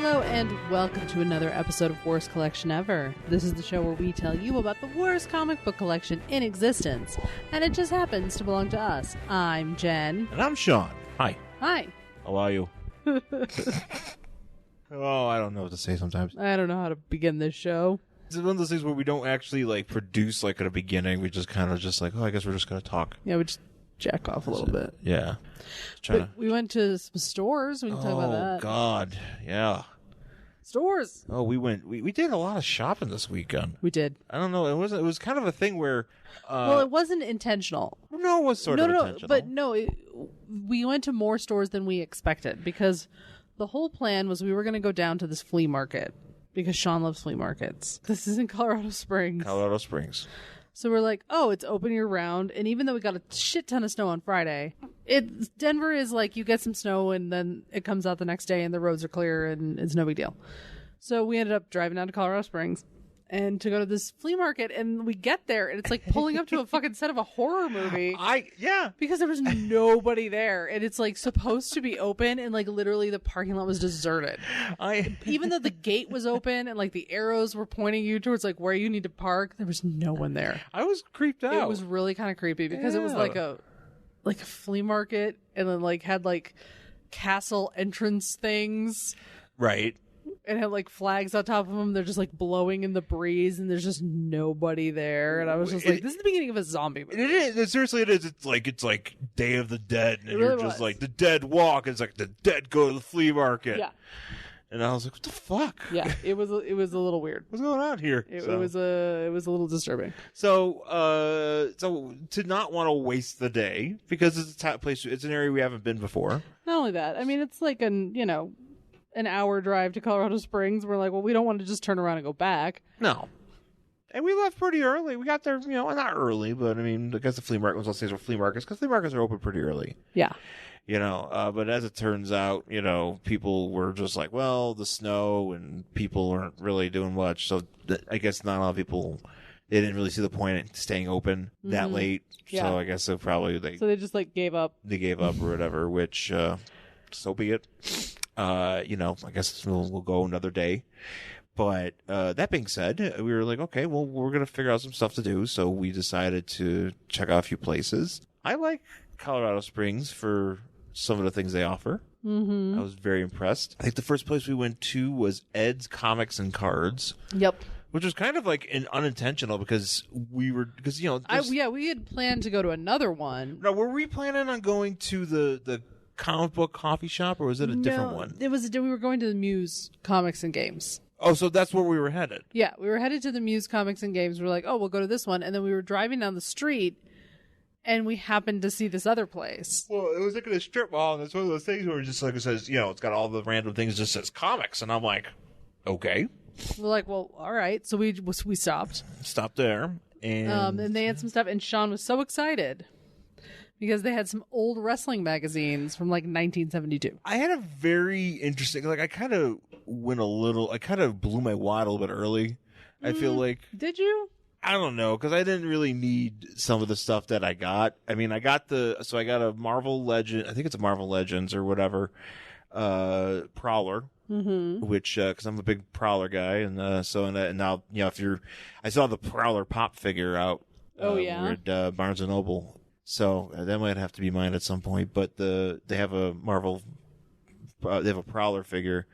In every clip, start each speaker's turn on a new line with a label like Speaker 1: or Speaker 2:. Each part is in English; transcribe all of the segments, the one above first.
Speaker 1: Hello and welcome to another episode of Worst Collection Ever. This is the show where we tell you about the worst comic book collection in existence, and it just happens to belong to us. I'm Jen.
Speaker 2: And I'm Sean. Hi.
Speaker 1: Hi.
Speaker 2: How are you? Oh, I don't know what to say sometimes.
Speaker 1: I don't know how to begin this show.
Speaker 2: It's one of those things where we don't actually produce at a beginning. We just kind of oh, I guess we're just going to talk.
Speaker 1: Yeah, we just jack off a little bit.
Speaker 2: Yeah.
Speaker 1: We went to some stores. We can talk about that.
Speaker 2: Oh, God. Yeah.
Speaker 1: Stores.
Speaker 2: Oh, we did a lot of shopping this weekend.
Speaker 1: We did.
Speaker 2: I don't know. It was kind of a thing where...
Speaker 1: well, it wasn't intentional.
Speaker 2: No, it was sort of intentional.
Speaker 1: But no, we went to more stores than we expected because the whole plan was we were going to go down to this flea market because Sean loves flea markets. This is in Colorado Springs.
Speaker 2: Colorado Springs.
Speaker 1: So we're like, oh, it's open year round. And even though we got a shit ton of snow on Friday, Denver is you get some snow and then it comes out the next day and the roads are clear and it's no big deal. So we ended up driving down to Colorado Springs and to go to this flea market, and we get there and it's like pulling up to a fucking set of a horror movie.
Speaker 2: Yeah.
Speaker 1: Because there was nobody there, and it's supposed to be open, and literally the parking lot was deserted. Even though the gate was open and the arrows were pointing you towards where you need to park, there was no one there.
Speaker 2: I was creeped out.
Speaker 1: It was really kind of creepy because it was like a flea market, and then had castle entrance things.
Speaker 2: Right.
Speaker 1: And had flags on top of them. They're just blowing in the breeze, and there's just nobody there. And I was just this is the beginning of a zombie movie.
Speaker 2: It is. Seriously, it is. It's like Day of the Dead, and
Speaker 1: really
Speaker 2: you're just the dead walk. It's the dead go to the flea market.
Speaker 1: Yeah.
Speaker 2: And I was like, what the fuck?
Speaker 1: Yeah, it was a little weird.
Speaker 2: What's going on here?
Speaker 1: It was a little disturbing.
Speaker 2: So to not want to waste the day because it's a top place. It's an area we haven't been before.
Speaker 1: Not only that, I mean, it's an hour drive to Colorado Springs. We're well, we don't want to just turn around and go back.
Speaker 2: No. And we left pretty early. We got there, not early, but I mean, I guess the flea market was, let's say, flea markets, because flea markets are open pretty early.
Speaker 1: Yeah.
Speaker 2: But as it turns out, people were just well, the snow and people weren't really doing much. So I guess not a lot of people, they didn't really see the point in staying open that late. Yeah. So I guess they just
Speaker 1: gave up.
Speaker 2: They gave up or whatever, which, so be it. I guess we'll go another day. But that being said, we were okay, well, we're going to figure out some stuff to do. So we decided to check out a few places. I like Colorado Springs for some of the things they offer. Mm-hmm. I was very impressed. I think the first place we went to was Ed's Comics and Cards.
Speaker 1: Yep.
Speaker 2: Which was kind of unintentional because we had
Speaker 1: planned to go to another one.
Speaker 2: Now, were we planning on going to the comic book coffee shop, or was it a different one?
Speaker 1: We were going to the Muse Comics and Games.
Speaker 2: Oh, so that's where we were headed.
Speaker 1: Yeah, we were headed to the Muse Comics and Games. We're we'll go to this one. And then we were driving down the street, and we happened to see this other place.
Speaker 2: Well, it was in a strip mall, and it's one of those things where it just it says, it's got all the random things, it just says comics. And I'm okay.
Speaker 1: We're well, all right. So we stopped.
Speaker 2: Stopped there. And
Speaker 1: they had some stuff, and Sean was so excited because they had some old wrestling magazines from 1972.
Speaker 2: I had a very interesting, I kind of blew my wad a little bit early. I feel like.
Speaker 1: Did you?
Speaker 2: I don't know, because I didn't really need some of the stuff that I got. I mean, I got a Marvel Legend, I think it's a Marvel Legends or whatever, Prowler. Mm-hmm. Which, because I'm a big Prowler guy, and now, I saw the Prowler pop figure out. At Barnes and Noble. So that might have to be mine at some point. But they have a Prowler figure.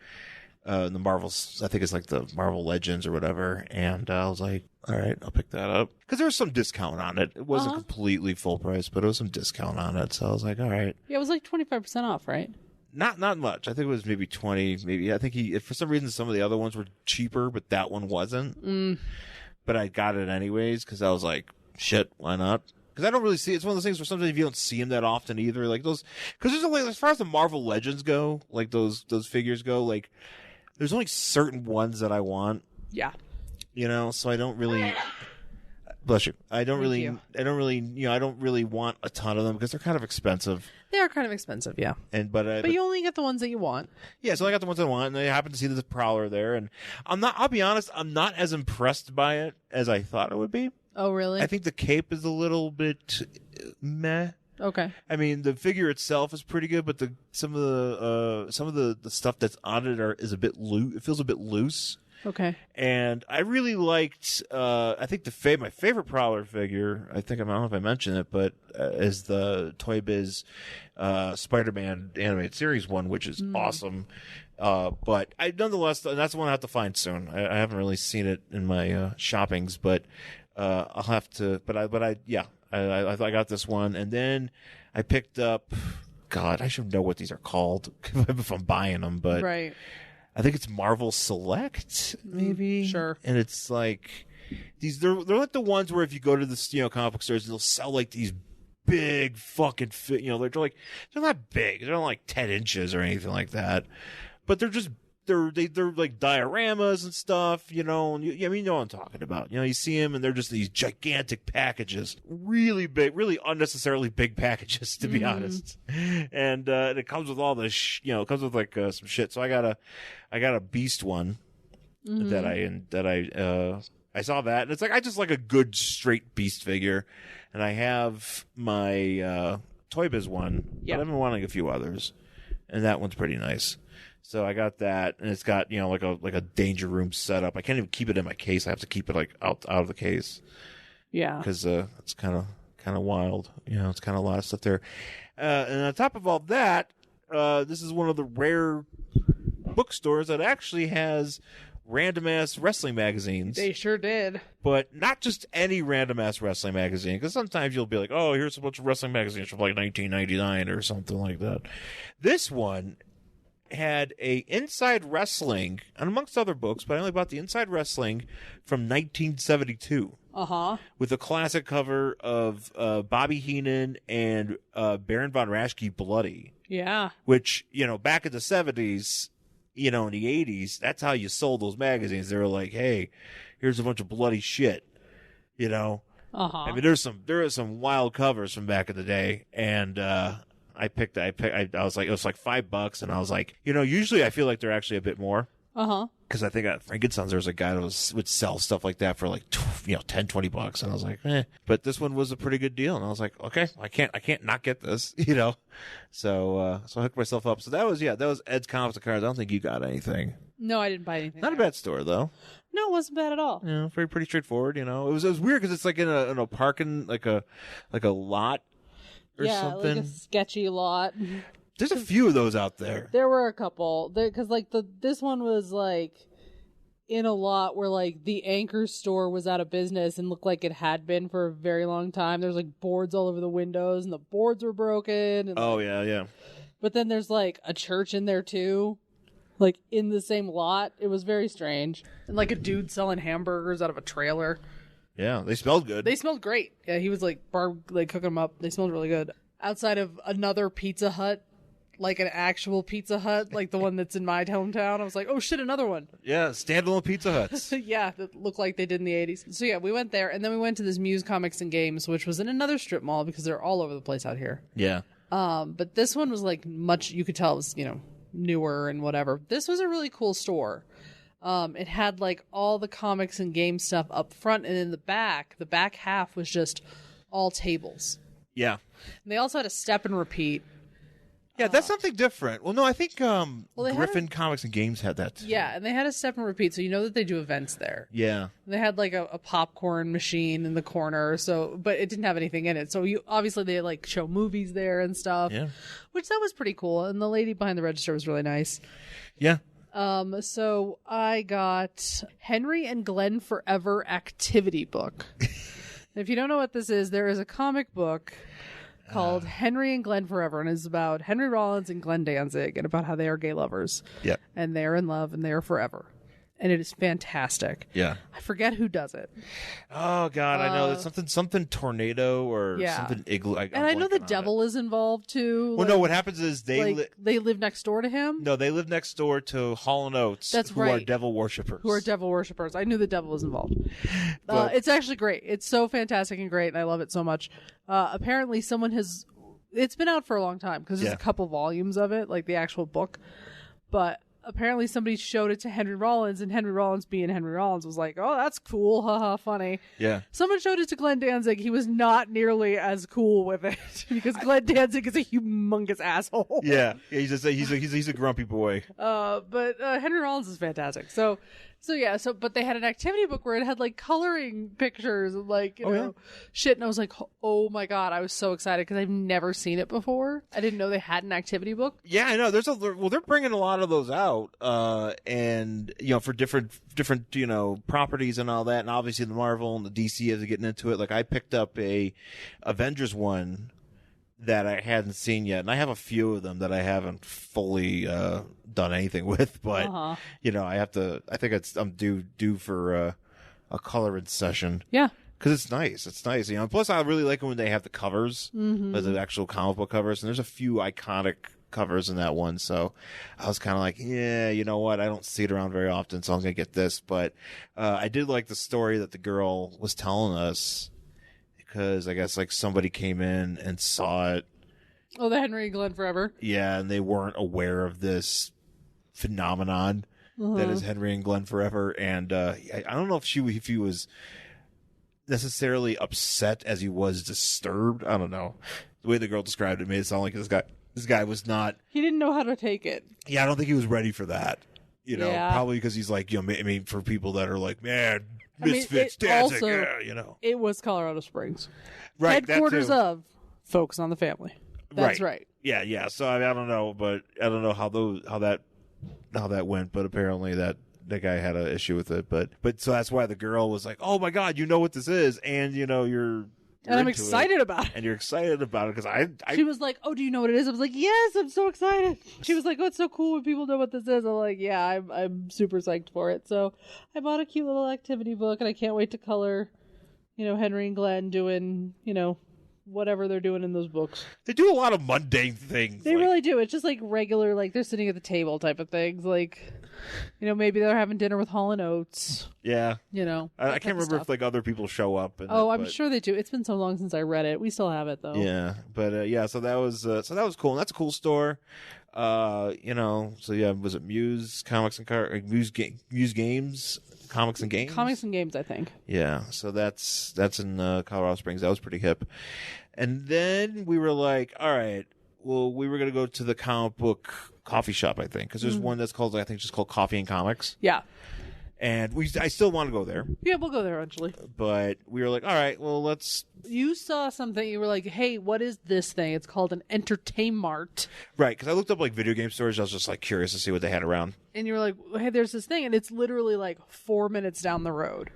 Speaker 2: The Marvels, I think it's the Marvel Legends or whatever. And I was all right, I'll pick that up. Because there was some discount on it. It wasn't completely full price, but it was some discount on it. So I was all right.
Speaker 1: Yeah, it was 25% off, right?
Speaker 2: Not much. I think it was maybe 20. Maybe I think for some reason some of the other ones were cheaper, but that one wasn't. But I got it anyways because I was shit, why not? Because I don't really see it's one of those things where sometimes you don't see them that often either. Those, because there's only, as far as the Marvel Legends go, those figures go, there's only certain ones that I want.
Speaker 1: Yeah.
Speaker 2: So I don't really. Bless you. I don't really want a ton of them because they're kind of expensive.
Speaker 1: They are kind of expensive, yeah. But you only get the ones that you want.
Speaker 2: Yeah, so I got the ones I want, and I happen to see the Prowler there, and I'll be honest, I'm not as impressed by it as I thought it would be.
Speaker 1: Oh, really?
Speaker 2: I think the cape is a little bit meh.
Speaker 1: Okay.
Speaker 2: I mean, the figure itself is pretty good, but some of the stuff that's on it is a bit loose. It feels a bit loose.
Speaker 1: Okay.
Speaker 2: And I really liked. I think my favorite Prowler figure. I don't know if I mentioned it, but is the Toy Biz Spider-Man animated series one, which is awesome. But nonetheless, that's the one I have to find soon. I haven't really seen it in my shoppings, but I'll have to. But I got this one, and then I picked up. God, I should know what these are called if I'm buying them, but
Speaker 1: right.
Speaker 2: I think it's Marvel Select, maybe.
Speaker 1: Sure.
Speaker 2: And it's like they're like the ones where if you go to the comic book stores, they'll sell like these big fucking they're not big. They're not like 10 inches or anything like that. But they're like dioramas and stuff, and you know what I'm talking about. You see them, and they're just these gigantic packages, really big, really unnecessarily big packages, to be honest. And it comes with all this, it comes with like some shit. So I got a Beast one that I saw that, and it's like I just like a good straight Beast figure, and I have my Toy Biz one, but I've been wanting a few others, and that one's pretty nice. So I got that, and it's got like a danger room setup. I can't even keep it in my case. I have to keep it like out of the case. Yeah, because it's kind of wild. It's kind of a lot of stuff there. And on top of all that, this is one of the rare bookstores that actually has random ass wrestling magazines.
Speaker 1: They sure did,
Speaker 2: but not just any random ass wrestling magazine. Because sometimes you'll be like, oh, here's a bunch of wrestling magazines from like 1999 or something like that. This one had a Inside Wrestling, and amongst other books, but I only bought the Inside Wrestling from 1972. With a classic cover of Bobby Heenan and Baron von Raschke bloody. Yeah. Which, back in the 70s, in the 80s, that's how you sold those magazines. They were like, hey, here's a bunch of bloody shit. I mean, there are some wild covers from back in the day, and I was like, it was like $5, and I was like, usually I feel like they're actually a bit more. Because I think at Frankenstein's there was a guy that would sell stuff like that for like $10-$20, and I was like, But this one was a pretty good deal, and I was like, okay, I can't not get this, So I hooked myself up. So that was Ed's Comics and Cards. I don't think you got anything.
Speaker 1: No, I didn't buy anything.
Speaker 2: Not a bad store though.
Speaker 1: No, it wasn't bad at all.
Speaker 2: Pretty straightforward. It was weird because it's like in a parking like a lot. Or something.
Speaker 1: Like a sketchy lot.
Speaker 2: There's a few of those out there.
Speaker 1: There were a couple. Because this one was like in a lot where like the anchor store was out of business and looked like it had been for a very long time. There's like boards all over the windows and the boards were broken. And,
Speaker 2: yeah.
Speaker 1: But then there's like a church in there too. Like in the same lot. It was very strange. And like a dude selling hamburgers out of a trailer.
Speaker 2: Yeah, they smelled good.
Speaker 1: They smelled great. Yeah, he was like cooking them up. They smelled really good. Outside of another Pizza Hut, like an actual Pizza Hut, like the one that's in my hometown, I was like, oh shit, another one.
Speaker 2: Yeah, standalone Pizza Huts.
Speaker 1: Yeah, that looked like they did in the 80s. So yeah, we went there, and then we went to this Muse Comics and Games, which was in another strip mall because they're all over the place out here.
Speaker 2: Yeah.
Speaker 1: But this one was like much, you could tell it was, newer and whatever. This was a really cool store. It had like all the comics and game stuff up front, and in the back half was just all tables. Yeah. And they also had a step and repeat.
Speaker 2: Yeah, that's something different. Well, no, I think Griffin Comics and Games had that too.
Speaker 1: Yeah, and they had a step and repeat, so you know that they do events there.
Speaker 2: Yeah.
Speaker 1: They had like a popcorn machine in the corner, but it didn't have anything in it. So obviously they like show movies there and stuff. Yeah. Which that was pretty cool. And the lady behind the register was really nice. Yeah. So I got Henry and Glenn Forever activity book. If you don't know what this is, there is a comic book called Henry and Glenn Forever, and it's about Henry Rollins and Glenn Danzig and about how they are gay lovers. Yeah. And they're in love and they are forever. And it is fantastic. Yeah. I forget who does it.
Speaker 2: Oh, God, I know. It's something tornado or something igloo.
Speaker 1: And I know the devil is involved, too.
Speaker 2: Well, no, what happens is they
Speaker 1: live next door to him?
Speaker 2: No, they live next door to Hall & Oates, who are devil worshippers.
Speaker 1: I knew the devil was involved. It's actually great. It's so fantastic and great, and I love it so much. Apparently, someone it's been out for a long time, because there's a couple volumes of it, like the actual book. But apparently somebody showed it to Henry Rollins, and Henry Rollins, being Henry Rollins, was like, "Oh, that's cool, haha, funny."
Speaker 2: Yeah.
Speaker 1: Someone showed it to Glenn Danzig. He was not nearly as cool with it because Glenn Danzig is a humongous asshole.
Speaker 2: Yeah, he's a grumpy boy.
Speaker 1: But Henry Rollins is fantastic. But they had an activity book where it had like coloring pictures and like, you know, shit. And I was like, oh my God, I was so excited because I've never seen it before. I didn't know they had an activity book.
Speaker 2: Yeah, I know. They're bringing a lot of those out, and you know, for different you know, properties and all that, and obviously the Marvel and the DC is getting into it. Like I picked up a Avengers one that I hadn't seen yet, and I have a few of them that I haven't fully done anything with, but you know, I think I'm due for a coloring session.
Speaker 1: Yeah.
Speaker 2: Because it's nice, you know. Plus, I really like it when they have the covers, the actual comic book covers, and there's a few iconic covers in that one. So I was kind of like, yeah, you know what? I don't see it around very often, so I'm gonna get this. But I did like the story that the girl was telling us, because I guess like somebody came in and saw it.
Speaker 1: Oh, the Henry and Glenn Forever.
Speaker 2: Yeah, and they weren't aware of this phenomenon that is Henry and Glenn Forever, and I don't know if he was necessarily upset as he was disturbed. I don't know. The way the girl described it made it sound like this guy was not.
Speaker 1: He didn't know how to take it.
Speaker 2: Yeah, I don't think he was ready for that. You know,
Speaker 1: Yeah.
Speaker 2: probably because he's like, you know, I mean, for people that are like, man, misfits, dancing,
Speaker 1: also,
Speaker 2: yeah, you know.
Speaker 1: It was Colorado Springs.
Speaker 2: Right.
Speaker 1: Headquarters of Focus on the Family. That's right.
Speaker 2: Yeah. So I don't know, but I don't know how that went, but apparently that guy had an issue with it. But so that's why the girl was like, "Oh my God, you know what this is," and you know you're
Speaker 1: and I'm excited about it.
Speaker 2: And you're excited about it because I.
Speaker 1: She was like, "Oh, do you know what it is?" I was like, "Yes, I'm so excited." She was like, "Oh, it's so cool when people know what this is." I'm like, "Yeah, I'm super psyched for it." So I bought a cute little activity book, and I can't wait to color, you know, Henry and Glenn doing, you know, whatever they're doing in those books.
Speaker 2: They do a lot of mundane things.
Speaker 1: They really do. It's just like regular, like they're sitting at the table type of things. Like, you know, maybe they're having dinner with Hall and Oates.
Speaker 2: Yeah.
Speaker 1: You know.
Speaker 2: I can't remember if like other people show up.
Speaker 1: I'm sure they do. It's been so long since I read it. We still have it though.
Speaker 2: Yeah. But yeah, so that was cool. And that's a cool store. You know, so yeah, was it Muse Comics and Muse Games? Comics and Games?
Speaker 1: Comics and Games, I think.
Speaker 2: Yeah, so that's in Colorado Springs. That was pretty hip. And then we were like, all right, well, we were going to go to the comic book coffee shop, I think, because there's one that's called, I think, just called Coffee and Comics.
Speaker 1: Yeah.
Speaker 2: And I still want to go there.
Speaker 1: Yeah, we'll go there eventually.
Speaker 2: But we were like, all right, well, let's...
Speaker 1: You saw something, you were like, hey, what is this thing? It's called an Entertainmart.
Speaker 2: Right, because I looked up like video game stores. I was just like curious to see what they had around.
Speaker 1: And you were like, hey, there's this thing, and it's literally like 4 minutes down the road.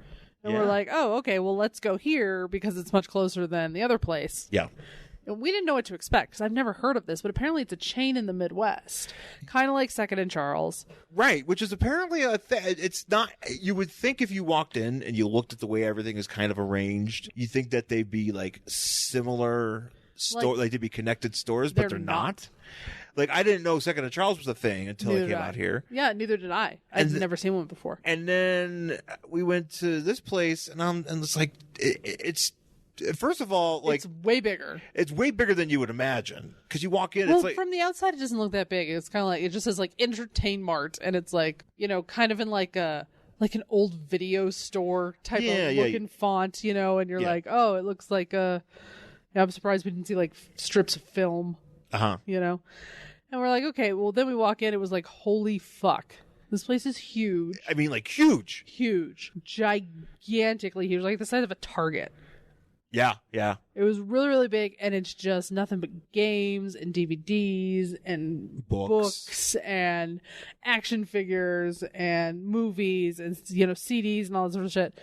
Speaker 1: And we're like, oh, okay, well, let's go here because it's much closer than the other place.
Speaker 2: Yeah.
Speaker 1: And we didn't know what to expect because I've never heard of this, but apparently it's a chain in the Midwest, kind of like Second and Charles.
Speaker 2: Right, which is apparently it's not. You would think if you walked in and you looked at the way everything is kind of arranged, you think that they'd be like similar like they'd be connected stores, but they're not. Like, I didn't know Second and Charles was a thing until it came out here.
Speaker 1: Yeah, neither did I. I'd never seen one before.
Speaker 2: And then we went to this place, and it's like it's. First of all, like,
Speaker 1: it's way bigger.
Speaker 2: It's way bigger than you would imagine because you walk in.
Speaker 1: Well,
Speaker 2: it's like,
Speaker 1: from the outside, it doesn't look that big. It's kind of like it just says like Entertainmart, and it's like, you know, kind of in like an old video store type of looking font, you know. And you're like, oh, it looks like I'm surprised we didn't see like strips of film, you know. And we're like, okay, well, then we walk in. It was like, holy fuck. This place is huge.
Speaker 2: I mean, like, huge.
Speaker 1: Huge. Gigantically huge. Like the size of a Target.
Speaker 2: Yeah, yeah.
Speaker 1: It was really, really big, and it's just nothing but games and DVDs and books and action figures and movies and, you know, CDs and all this sort of shit.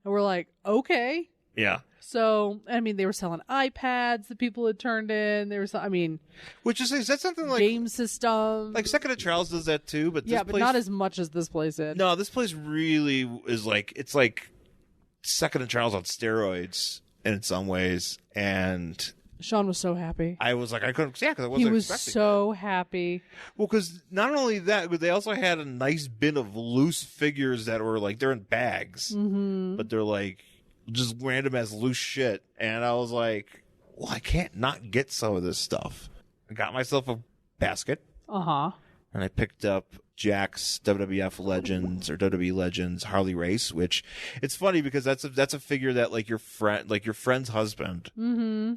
Speaker 1: And we're like, okay.
Speaker 2: Yeah.
Speaker 1: So, I mean, they were selling iPads that people had turned in. They were,
Speaker 2: which is that something like
Speaker 1: game system?
Speaker 2: Like Second and Charles does that too, but this
Speaker 1: but
Speaker 2: place,
Speaker 1: not as much as this place did.
Speaker 2: No, this place really is like it's like Second and Charles on steroids in some ways. And
Speaker 1: Sean was so happy.
Speaker 2: I was like, I couldn't, because I wasn't expecting.
Speaker 1: So happy.
Speaker 2: Well, because not only that, but they also had a nice bin of loose figures that were like they're in bags, but they're like just random as loose shit. And I was like, well, I can't not get some of this stuff. I got myself a basket.
Speaker 1: And
Speaker 2: I picked up Jack's WWF Legends or WWE Legends Harley Race, which it's funny because that's a figure that like your friend's husband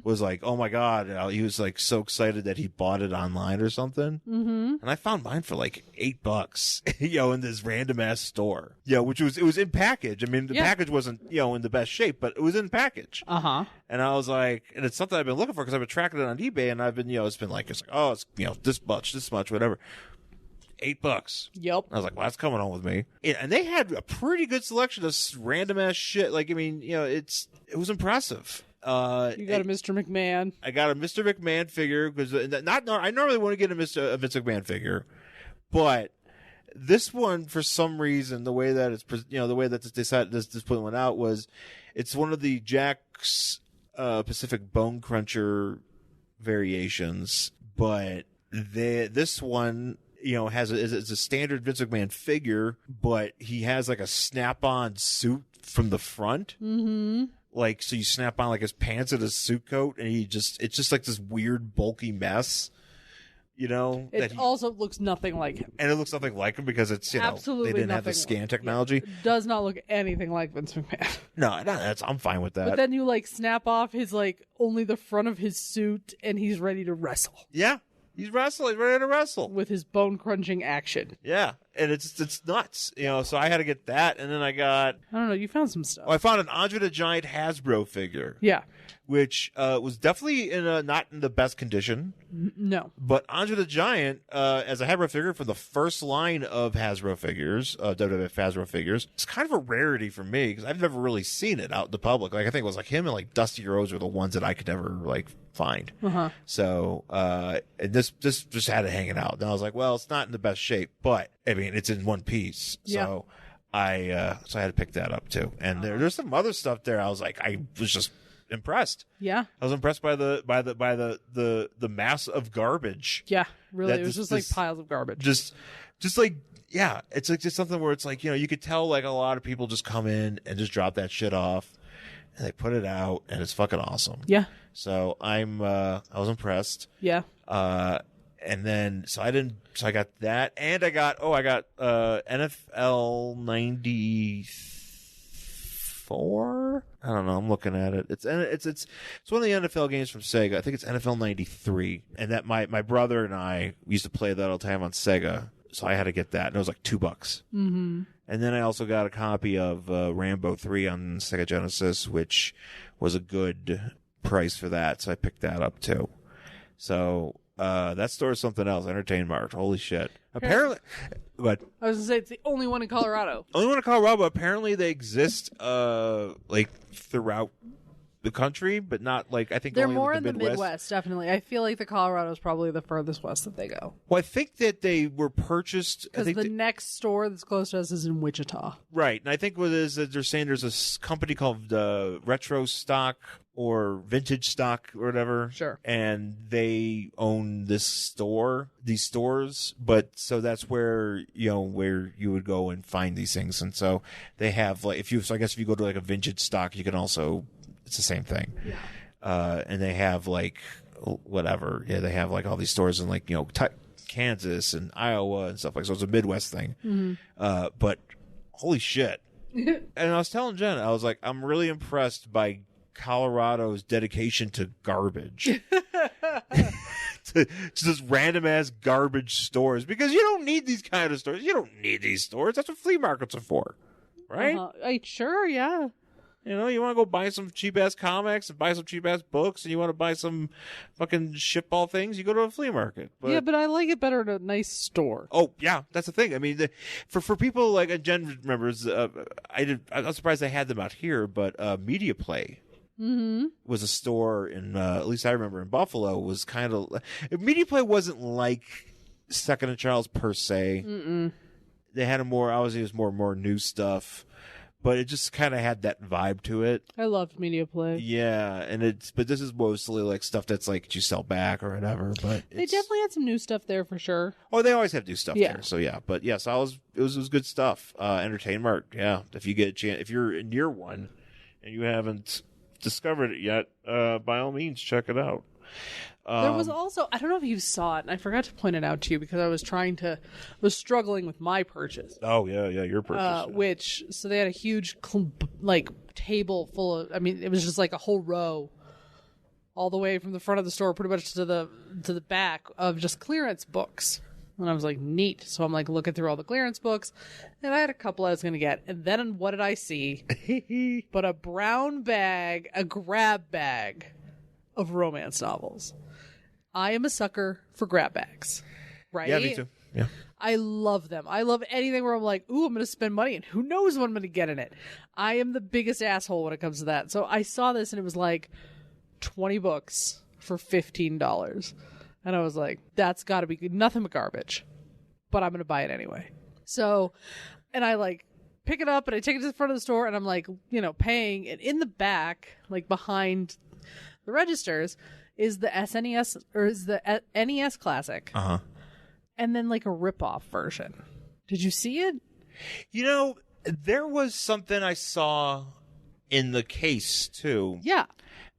Speaker 2: was like, oh my God, he was like so excited that he bought it online or something. And I found mine for like $8, in this random ass store. Which it was in package. I mean, the package wasn't, in the best shape, but it was in package. And I was like, and it's something I've been looking for because I've been tracking it on eBay, and I've been, it's like, oh, it's, this much, whatever. $8.
Speaker 1: Yep.
Speaker 2: I was like, well, that's coming home with me. Yeah, and they had a pretty good selection of random ass shit. Like, I mean, it was impressive.
Speaker 1: You got a Mr. McMahon.
Speaker 2: I got a Mr. McMahon figure because I normally want to get a Vince McMahon figure, but this one for some reason the way that they decided this put one out was it's one of the Jack's Pacific Bone Cruncher variations, but this one is a standard Vince McMahon figure, but he has like a snap-on suit from the front. Like, so you snap on like his pants and his suit coat, and it's just like this weird bulky mess.
Speaker 1: It also looks nothing like him.
Speaker 2: And it looks nothing like him because it's,
Speaker 1: absolutely
Speaker 2: they didn't have the scan technology.
Speaker 1: It does not look anything like Vince McMahon.
Speaker 2: No, I'm fine with that.
Speaker 1: But then you like snap off his like only the front of his suit, and he's ready to wrestle.
Speaker 2: Yeah. He's wrestling, ready to wrestle.
Speaker 1: With his bone-crunching action.
Speaker 2: Yeah, and it's nuts. So I had to get that, and then I got...
Speaker 1: I don't know, you found some stuff.
Speaker 2: Oh, I found an Andre the Giant Hasbro figure.
Speaker 1: Yeah.
Speaker 2: Which was definitely not in the best condition.
Speaker 1: No.
Speaker 2: But Andre the Giant, as a Hasbro figure for the first line of Hasbro figures, WWF Hasbro figures, it's kind of a rarity for me, because I've never really seen it out in the public. Like, I think it was like him and like Dusty Rhodes were the ones that I could never like find. So and this just had it hanging out, and I was like, well, it's not in the best shape, but I mean, it's in one piece. So I had to pick that up too. And there's some other stuff there. I was just impressed.
Speaker 1: Yeah,
Speaker 2: I was impressed by the mass of garbage.
Speaker 1: Yeah, really, it was just like piles of garbage.
Speaker 2: Just like, yeah, it's like just something where it's like, you could tell like a lot of people just come in and just drop that shit off, and they put it out, and it's fucking awesome.
Speaker 1: Yeah.
Speaker 2: So I was impressed.
Speaker 1: Yeah.
Speaker 2: And then I got that, and I got NFL 94. I don't know. I'm looking at it. It's one of the NFL games from Sega. I think it's NFL 93, and that my brother and I used to play that all the time on Sega. So I had to get that, and it was like $2. And then I also got a copy of Rambo 3 on Sega Genesis, which was a good price for that. So I picked that up too. So that store is something else. Entertain Mart. Holy shit. Apparently, but
Speaker 1: I was gonna say it's the only one in Colorado.
Speaker 2: Only one in Colorado. But apparently, they exist like throughout the country, but not like I think
Speaker 1: they're
Speaker 2: only
Speaker 1: more
Speaker 2: in the
Speaker 1: Midwest. Definitely, I feel like the Colorado is probably the furthest west that they go.
Speaker 2: Well, I think that they were purchased
Speaker 1: because the next store that's close to us is in Wichita. Right,
Speaker 2: and I think what it is that they're saying there's a company called Retro Stock or Vintage Stock or whatever.
Speaker 1: Sure.
Speaker 2: And they own these stores, but so that's where where you would go and find these things, and so they have like I guess if you go to like a Vintage Stock, you can also. It's the same thing. Yeah. And they have like whatever. Yeah, they have like all these stores in like, Kansas and Iowa and stuff like so. It's a Midwest thing. But holy shit. And I was telling Jen, I was like, I'm really impressed by Colorado's dedication to garbage. to just random ass garbage stores, because you don't need these kind of stores. You don't need these stores. That's what flea markets are for. Right?
Speaker 1: Sure, yeah.
Speaker 2: You want to go buy some cheap-ass comics and buy some cheap-ass books, and you want to buy some fucking shitball things, you go to a flea market.
Speaker 1: But I like it better in a nice store.
Speaker 2: Oh, yeah, that's the thing. I mean, for people like Jen remembers, I'm surprised they had them out here, but Media Play was a store in, at least I remember in Buffalo, was kind of... Media Play wasn't like Second and Charles per se. They had it was more new stuff. But it just kind of had that vibe to it.
Speaker 1: I loved Media Play.
Speaker 2: Yeah, but this is mostly like stuff that's like you sell back or whatever. But
Speaker 1: they definitely had some new stuff there for sure.
Speaker 2: Oh, they always have new stuff there. So yeah, but yes, it was good stuff. Entertain Mart. Yeah, if you get a chance, if you're near one and you haven't discovered it yet, by all means check it out.
Speaker 1: There was also, I don't know if you saw it, and I forgot to point it out to you because I was struggling with my purchase.
Speaker 2: Oh, yeah, your purchase.
Speaker 1: So they had a huge, table full of, I mean, it was just like a whole row all the way from the front of the store pretty much to the back of just clearance books. And I was like, neat. So I'm like looking through all the clearance books, and I had a couple I was going to get. And then what did I see? But a brown bag, a grab bag of romance novels. I am a sucker for grab bags, right?
Speaker 2: Yeah, me too. Yeah.
Speaker 1: I love them. I love anything where I'm like, ooh, I'm going to spend money, and who knows what I'm going to get in it. I am the biggest asshole when it comes to that. So I saw this, and it was like 20 books for $15. And I was like, that's got to be good. Nothing but garbage. But I'm going to buy it anyway. So, and I pick it up and I take it to the front of the store and I'm paying. And in the back, behind the registers, is the SNES or is the NES Classic.
Speaker 2: Uh-huh.
Speaker 1: And then a rip-off version. Did you see it?
Speaker 2: There was something I saw in the case too.
Speaker 1: Yeah.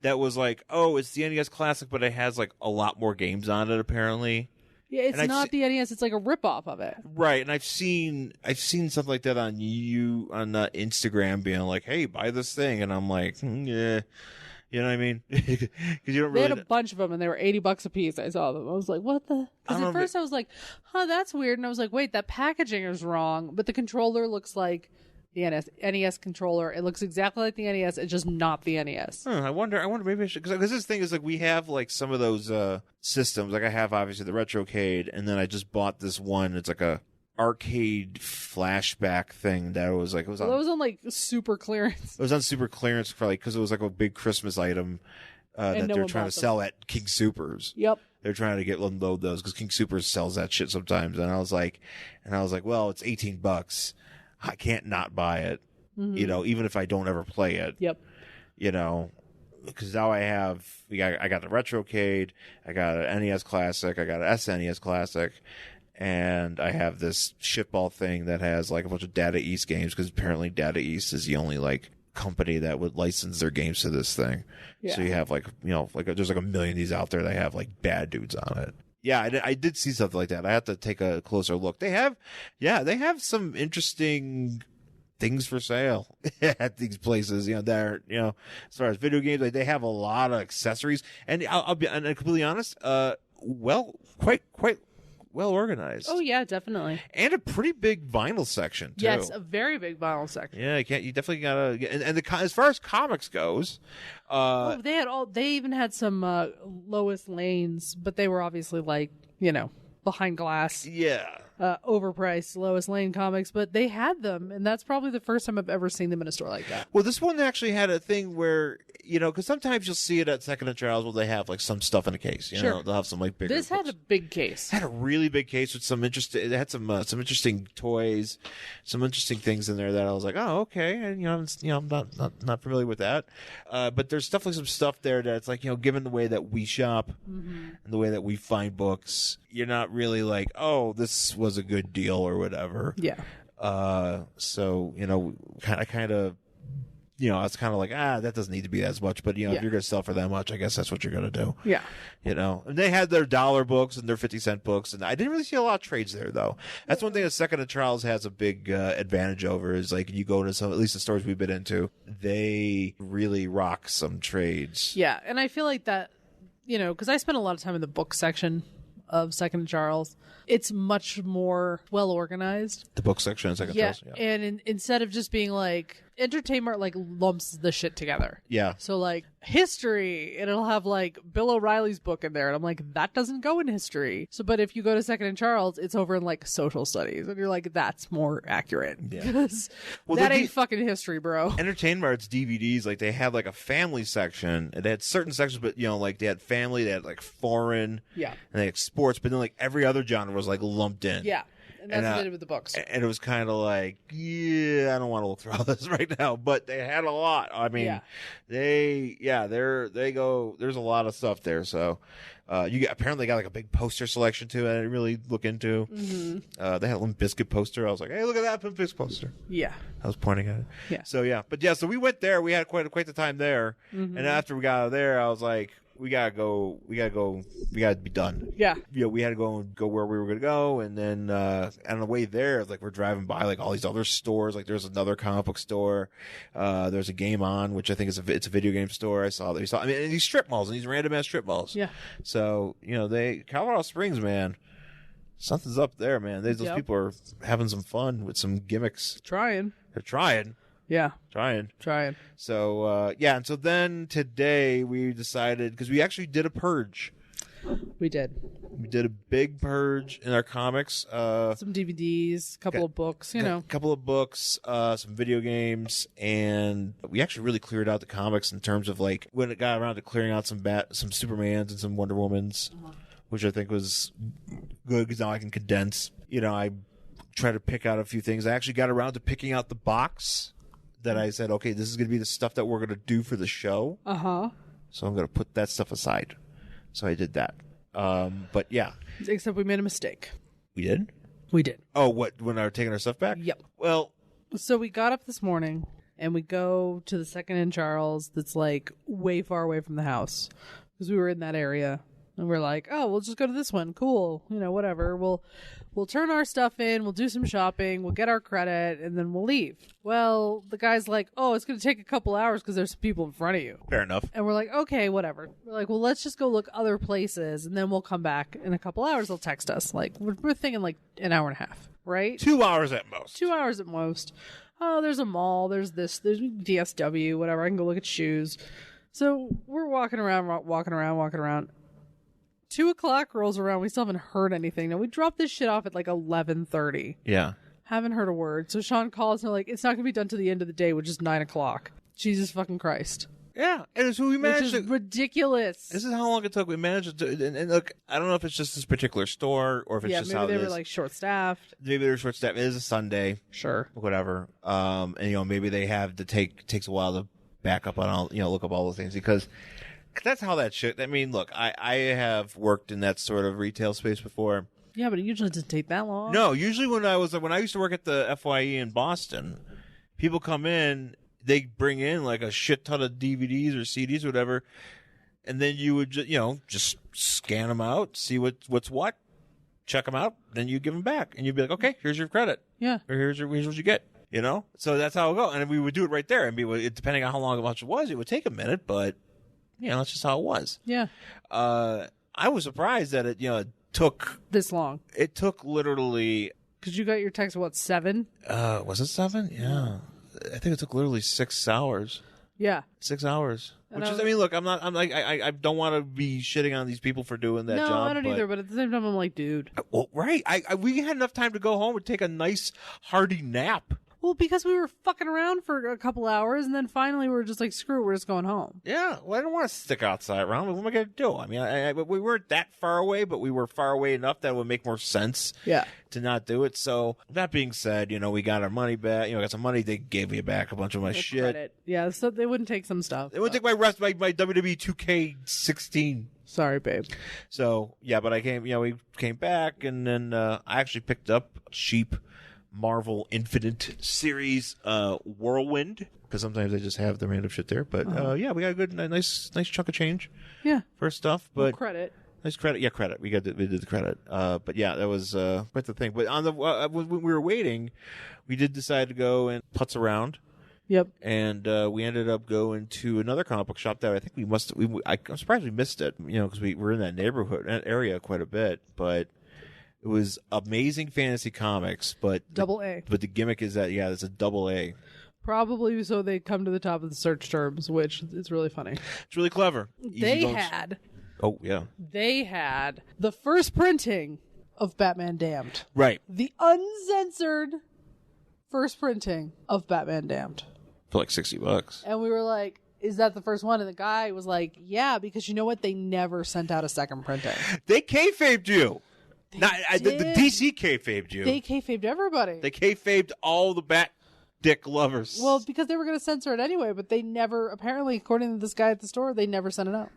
Speaker 2: That was it's the NES Classic, but it has a lot more games on it apparently.
Speaker 1: Yeah, it's not the NES. It's a rip-off of it.
Speaker 2: Right, and I've seen something like that on Instagram, being like, "Hey, buy this thing," and I'm like, "Yeah." You know what I mean? Because you don't really.
Speaker 1: They had a bunch of them, and they were $80 a piece. I saw them. I was like, "What the?" Because at first I was like, "Huh, that's weird," and I was like, "Wait, that packaging is wrong." But the controller looks like the NES controller. It looks exactly like the NES. It's just not the NES.
Speaker 2: I wonder maybe I should, because this thing is we have some of those systems. I have obviously the Retrocade, and then I just bought this one. It's a arcade flashback thing that was it was on.
Speaker 1: Well, it was on super clearance.
Speaker 2: It was on super clearance for because it was a big Christmas item that they're trying to sell at King Soopers.
Speaker 1: Yep.
Speaker 2: They're trying to unload those because King Soopers sells that shit sometimes, and I was like, well, it's $18. I can't not buy it, even if I don't ever play it.
Speaker 1: Yep.
Speaker 2: Because now I got the Retrocade, I got an NES Classic, I got an SNES Classic, and I have this shitball thing that has a bunch of Data East games, because apparently Data East is the only company that would license their games to this thing. Yeah. So you have there's a million of these out there that have bad dudes on it. Yeah, I did see something like that. I have to take a closer look. They have some interesting things for sale at these places. They're as far as video games, they have a lot of accessories, and I'll be completely honest. Quite well organized.
Speaker 1: Oh yeah, definitely.
Speaker 2: And a pretty big vinyl section too.
Speaker 1: Yes, a very big vinyl section.
Speaker 2: Yeah, you definitely gotta get, and as far as comics goes,
Speaker 1: they even had some Lois Lanes, but they were obviously behind glass.
Speaker 2: Yeah.
Speaker 1: Overpriced Lois Lane comics, but they had them, and that's probably the first time I've ever seen them in a store like that.
Speaker 2: Well, this one actually had a thing where, because sometimes you'll see it at Second and Charles where they have some stuff in a case. Sure. They'll have some bigger.
Speaker 1: This had a big case.
Speaker 2: Had a really big case with some interesting. It had some interesting toys, some interesting things in there that I was like, oh, okay, and I'm not familiar with that. But there's definitely some stuff there that's given the way that we shop and the way that we find books, you're not really oh, this was a good deal or whatever.
Speaker 1: Yeah.
Speaker 2: So kind of. I was kind of that doesn't need to be as much, but if you're going to sell for that much, I guess that's what you're going to do.
Speaker 1: Yeah.
Speaker 2: And they had their $1 books and their 50-cent books, and I didn't really see a lot of trades there though. That's one thing that Second and Charles has a big advantage over is you go to some, at least the stores we've been into, they really rock some trades.
Speaker 1: Yeah. And I feel like that, because I spent a lot of time in the book section of Second and Charles, it's much more well organized.
Speaker 2: The book section in Second Charles. Yeah.
Speaker 1: And instead of just being Entertainment lumps the shit together.
Speaker 2: Yeah.
Speaker 1: So history, and it'll have Bill O'Reilly's book in there, and I'm like, that doesn't go in history. So, but if you go to Second and Charles, it's over in social studies, and you're like, that's more accurate. Yeah. Because that ain't fucking history, bro.
Speaker 2: Entertainment's DVDs, they had a family section, and they had certain sections, but they had family, they had foreign,
Speaker 1: yeah,
Speaker 2: and they had sports, but then every other genre was lumped in.
Speaker 1: Yeah. And that's what they did with the books.
Speaker 2: And it was kind of I don't want to look through all this right now, but they had a lot. I mean, they go, there's a lot of stuff there. So, apparently got a big poster selection too. I didn't really look into. Mm-hmm. They had a Limp Bizkit poster. I was like, hey, look at that Limp Bizkit poster.
Speaker 1: Yeah.
Speaker 2: I was pointing at it.
Speaker 1: Yeah.
Speaker 2: So, so we went there. We had quite the time there. Mm-hmm. And after we got out of there, I was like, we gotta go. We gotta be done.
Speaker 1: Yeah.
Speaker 2: We had to go where we were gonna go, and then on the way there, like we're driving by like all these other stores. Like there's another comic book store. There's a Game On, which I think it's a video game store. I saw. I mean, and these strip malls and these random ass strip malls.
Speaker 1: Yeah.
Speaker 2: So Colorado Springs, man, something's up there, man. Those people are having some fun with some gimmicks.
Speaker 1: Trying.
Speaker 2: They're trying.
Speaker 1: Yeah.
Speaker 2: Trying.
Speaker 1: So,
Speaker 2: and so then today we decided, because we actually did a purge.
Speaker 1: We did
Speaker 2: a big purge in our comics.
Speaker 1: Some DVDs, a couple of books,
Speaker 2: A couple of books, some video games, and we actually really cleared out the comics in terms of like when it got around to clearing out some Supermans and some Wonder Womans, which I think was good because now I can condense. I try to pick out a few things. I actually got around to picking out the box that I said, okay, this is going to be the stuff that we're going to do for the show. So I'm going to put that stuff aside. So I did that. But yeah.
Speaker 1: Except we made a mistake.
Speaker 2: We did?
Speaker 1: We did.
Speaker 2: Oh, what? When I were taking our stuff back?
Speaker 1: Yep.
Speaker 2: Well.
Speaker 1: So we got up this morning and we go to the second in Charles that's like way far away from the house because we were in that area. And we're like, oh, we'll just go to this one. Cool. Whatever. We'll turn our stuff in. We'll do some shopping. We'll get our credit and then we'll leave. Well, the guy's like, oh, it's going to take a couple hours because there's some people in front of you.
Speaker 2: Fair enough.
Speaker 1: And we're like, okay, whatever. We're like, well, let's just go look other places and then we'll come back in a couple hours. They'll text us. Like, we're thinking like an hour and a half, right?
Speaker 2: 2 hours at most.
Speaker 1: 2 hours at most. Oh, there's a mall. There's DSW, whatever. I can go look at shoes. So we're walking around. 2 o'clock rolls around. We still haven't heard anything. Now, we dropped this shit off at like 11:30.
Speaker 2: Yeah.
Speaker 1: Haven't heard a word. So Sean calls and they're like, it's not going to be done till the end of the day, which is 9 o'clock. Jesus fucking Christ.
Speaker 2: Yeah. And so we managed
Speaker 1: which is ridiculous.
Speaker 2: This is how long it took. We managed to, and look, I don't know if it's just this particular store or if it's just how it is.
Speaker 1: Maybe they were like short-staffed.
Speaker 2: Maybe they were short-staffed. It is a Sunday.
Speaker 1: Sure.
Speaker 2: Whatever. And maybe they have to takes a while to back up on all, look up all the things because that's how that shit. I mean, look, I have worked in that sort of retail space before.
Speaker 1: Yeah, but it usually doesn't take that long.
Speaker 2: No, usually when I used to work at the FYE in Boston, people come in, they bring in like a shit ton of DVDs or CDs or whatever, and then you would just scan them out, see what's what, check them out, then you give them back, and you'd be like, okay, here's your credit.
Speaker 1: Yeah.
Speaker 2: Or here's what you get. So that's how it would go, and we would do it right there, and depending on how long it was, it would take a minute, but. That's just how it was.
Speaker 1: Yeah.
Speaker 2: I was surprised that it took
Speaker 1: this long.
Speaker 2: It took literally.
Speaker 1: Because you got your text at 7?
Speaker 2: Was it 7? Yeah. I think it took literally 6 hours.
Speaker 1: Yeah.
Speaker 2: 6 hours. Which is, I mean, look, I don't want to be shitting on these people for doing that job.
Speaker 1: No, I don't either, but at the same time, I'm like, dude.
Speaker 2: Well, right. We had enough time to go home and take a nice, hearty nap.
Speaker 1: Well, because we were fucking around for a couple hours, and then finally we were just like, screw it, we're just going home.
Speaker 2: Yeah, well, I don't want to stick outside around. What am I going to do? I mean, we weren't that far away, but we were far away enough that it would make more sense to not do it. So, that being said, we got our money back. Got some money. They gave me back a bunch of my shit.
Speaker 1: Credit. Yeah, so they wouldn't take some stuff.
Speaker 2: They wouldn't take my WWE 2K16.
Speaker 1: Sorry, babe.
Speaker 2: So, yeah, but we came back, and then I actually picked up cheap Marvel Infinite series Whirlwind, because sometimes they just have the random shit there. But we got a nice chunk of change.
Speaker 1: Yeah,
Speaker 2: for stuff. But
Speaker 1: credit.
Speaker 2: Nice credit. Yeah, credit. We did the credit. But yeah, that was quite the thing. But on the when we were waiting, we did decide to go and putz around.
Speaker 1: Yep.
Speaker 2: And we ended up going to another comic book shop that I think I'm surprised we missed it. Because we were in that area quite a bit, but. It was Amazing Fantasy Comics, but
Speaker 1: double A.
Speaker 2: But the gimmick is that it's a double A.
Speaker 1: Probably so they come to the top of the search terms, which is really funny.
Speaker 2: It's really clever.
Speaker 1: They had the first printing of Batman Damned.
Speaker 2: Right.
Speaker 1: The uncensored first printing of Batman Damned.
Speaker 2: For like $60.
Speaker 1: And we were like, is that the first one? And the guy was like, yeah, because you know what? They never sent out a second printing.
Speaker 2: They kayfabed you. The DC kayfabed you.
Speaker 1: They kayfabed everybody.
Speaker 2: They kayfabed all the Bat Dick lovers.
Speaker 1: Well, because they were going to censor it anyway, but they never, apparently, according to this guy at the store, they never sent it out.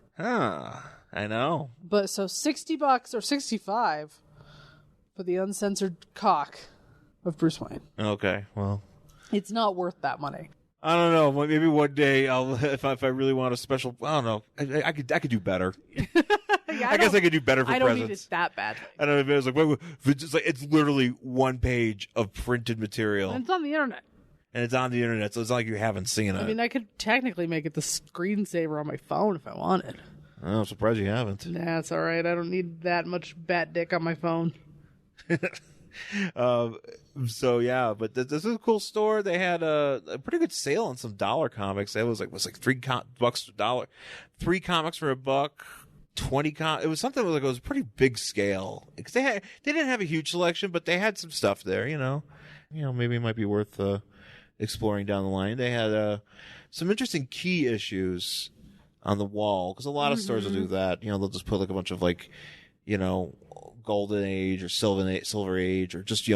Speaker 2: I know.
Speaker 1: But so $60 or $65 for the uncensored cock of Bruce Wayne.
Speaker 2: Okay, well.
Speaker 1: It's not worth that money.
Speaker 2: I don't know. Maybe one day I'll, if I really want a special. I don't know. I could do better. I guess I could do better for
Speaker 1: I don't
Speaker 2: presents.
Speaker 1: need it that badly.
Speaker 2: I don't know if it was like, it's literally one page of printed material.
Speaker 1: And it's on the internet.
Speaker 2: And it's on the internet, so it's not like you haven't seen it.
Speaker 1: I mean, I could technically make it the screensaver on my phone if I wanted.
Speaker 2: I'm surprised you haven't.
Speaker 1: Nah, it's all right. I don't need that much bat dick on my phone.
Speaker 2: So yeah, but this is a cool store. They had a pretty good sale on some dollar comics. It was like $3 a dollar, 3 comics for $1, 20 it was something like it was a pretty big scale because they didn't have a huge selection, but they had some stuff there. Maybe it might be worth exploring down the line. They had some interesting key issues on the wall because a lot of stores will do that. They'll just put like a bunch of like, golden age or silver age or just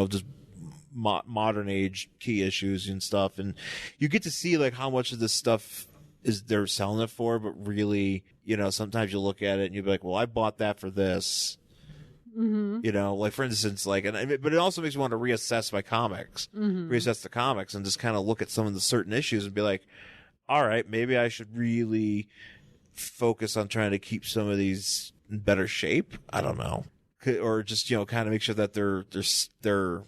Speaker 2: modern age key issues and stuff, and you get to see like how much of this stuff is they're selling it for, but really, sometimes you look at it and you'll be like, well, I bought that for this. Like for instance, but it also makes me want to reassess my comics, reassess the comics, and just kind of look at some of the certain issues and be like, all right, maybe I should really focus on trying to keep some of these in better shape. I don't know, or just kind of make sure that they're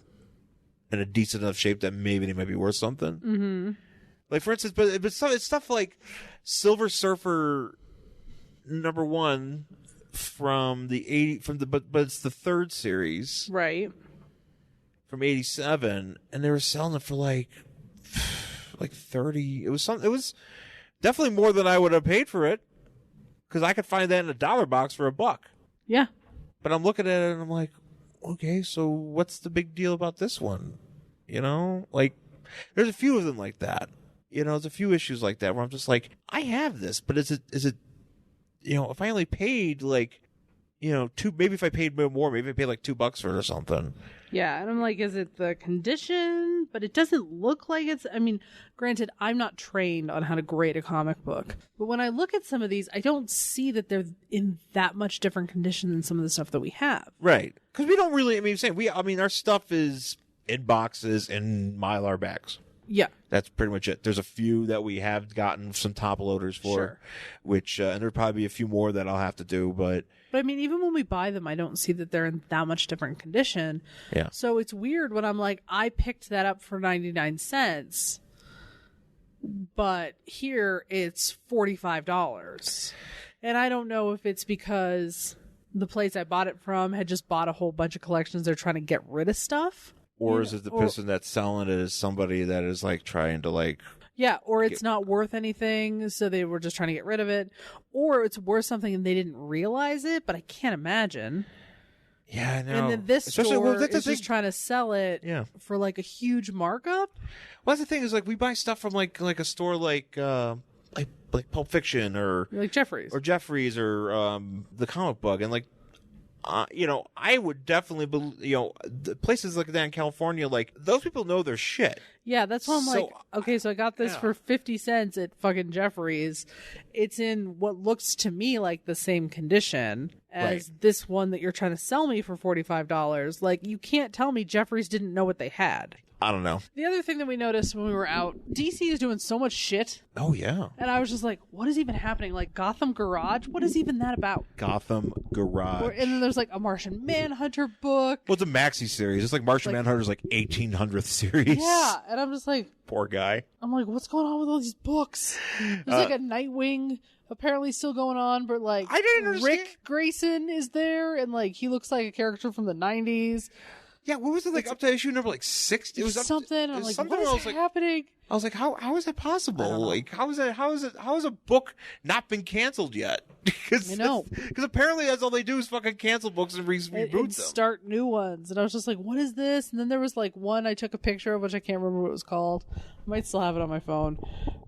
Speaker 2: in a decent enough shape that maybe they might be worth something. Mm-hmm. Like for instance, but it's stuff like Silver Surfer #1 from the 80 but it's the 3rd series,
Speaker 1: right? From
Speaker 2: 87, and they were selling it for like 30. It was definitely more than I would have paid for it because I could find that in a dollar box for $1.
Speaker 1: Yeah,
Speaker 2: but I'm looking at it and I'm like, okay, so what's the big deal about this one? Like there's a few of them like that. There's a few issues like that where I'm just like, I have this, but is it if I only paid like, maybe if I paid more, maybe I paid like $2 for it or something.
Speaker 1: Yeah, and I'm like, is it the condition? But it doesn't look like it's. I mean, granted, I'm not trained on how to grade a comic book, but when I look at some of these, I don't see that they're in that much different condition than some of the stuff that we have.
Speaker 2: Right, because we don't really. Our stuff is in boxes and Mylar bags.
Speaker 1: Yeah.
Speaker 2: That's pretty much it. There's a few that we have gotten some top loaders for,
Speaker 1: sure.
Speaker 2: Which, and there'll probably be a few more that I'll have to do, but
Speaker 1: I mean, even when we buy them, I don't see that they're in that much different condition.
Speaker 2: Yeah.
Speaker 1: So it's weird when I'm like, I picked that up for 99 cents, but here it's $45. And I don't know if it's because the place I bought it from had just bought a whole bunch of collections. They're trying to get rid of stuff.
Speaker 2: Or is it the person that's selling it is somebody that is like trying to like...
Speaker 1: Yeah, or it's not worth anything, so they were just trying to get rid of it. Or it's worth something and they didn't realize it, but I can't imagine.
Speaker 2: Yeah, I know.
Speaker 1: And then this store is just trying to sell it for like a huge markup.
Speaker 2: Well, that's the thing is like we buy stuff from like a store like Pulp Fiction or...
Speaker 1: Like Jeffries.
Speaker 2: Or Jeffries or The Comic Book, and like I would definitely believe, the places like that in California, like those people know their shit.
Speaker 1: Yeah, that's why I'm like, okay, so I got this for 50 cents at fucking Jeffries. It's in what looks to me like the same condition as this one that you're trying to sell me for $45. Like, you can't tell me Jeffries didn't know what they had.
Speaker 2: I don't know.
Speaker 1: The other thing that we noticed when we were out, DC is doing so much shit.
Speaker 2: Oh, yeah.
Speaker 1: And I was just like, what is even happening? Like, Gotham Garage? What is even that about?
Speaker 2: Gotham Garage.
Speaker 1: And then there's like a Martian Manhunter book.
Speaker 2: Well, it's a maxi series. It's like Martian Manhunter's like 1800th series.
Speaker 1: Yeah. And I'm just like...
Speaker 2: Poor guy.
Speaker 1: I'm like, what's going on with all these books? There's like a Nightwing apparently still going on, but like...
Speaker 2: I didn't understand.
Speaker 1: Rick Grayson is there, and like he looks like a character from the 90s.
Speaker 2: Yeah, what was it like up to issue number like 60? It was
Speaker 1: something. I'm like, what is happening?
Speaker 2: I was like, how is that possible? Like, how is a book not been canceled yet? Because
Speaker 1: I know.
Speaker 2: Because apparently that's all they do is fucking cancel books and reboot them.
Speaker 1: Start new ones. And I was just like, what is this? And then there was like one I took a picture of, which I can't remember what it was called. I might still have it on my phone.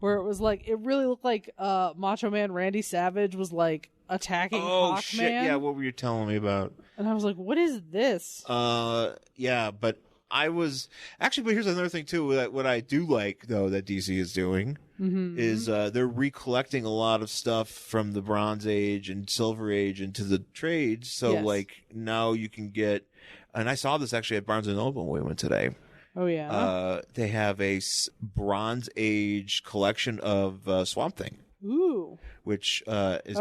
Speaker 1: Where it was like, it really looked like Macho Man Randy Savage was like attacking Hawkman.
Speaker 2: Oh shit! Yeah, what were you telling me about?
Speaker 1: And I was like, what is this?
Speaker 2: Yeah, but I was actually. But here's another thing too. That what I do like though that DC is doing is they're recollecting a lot of stuff from the Bronze Age and Silver Age into the trades. So like now you can get, and I saw this actually at Barnes and Noble when we went today.
Speaker 1: Oh, yeah.
Speaker 2: They have a Bronze Age collection of Swamp Thing,
Speaker 1: Ooh.
Speaker 2: which is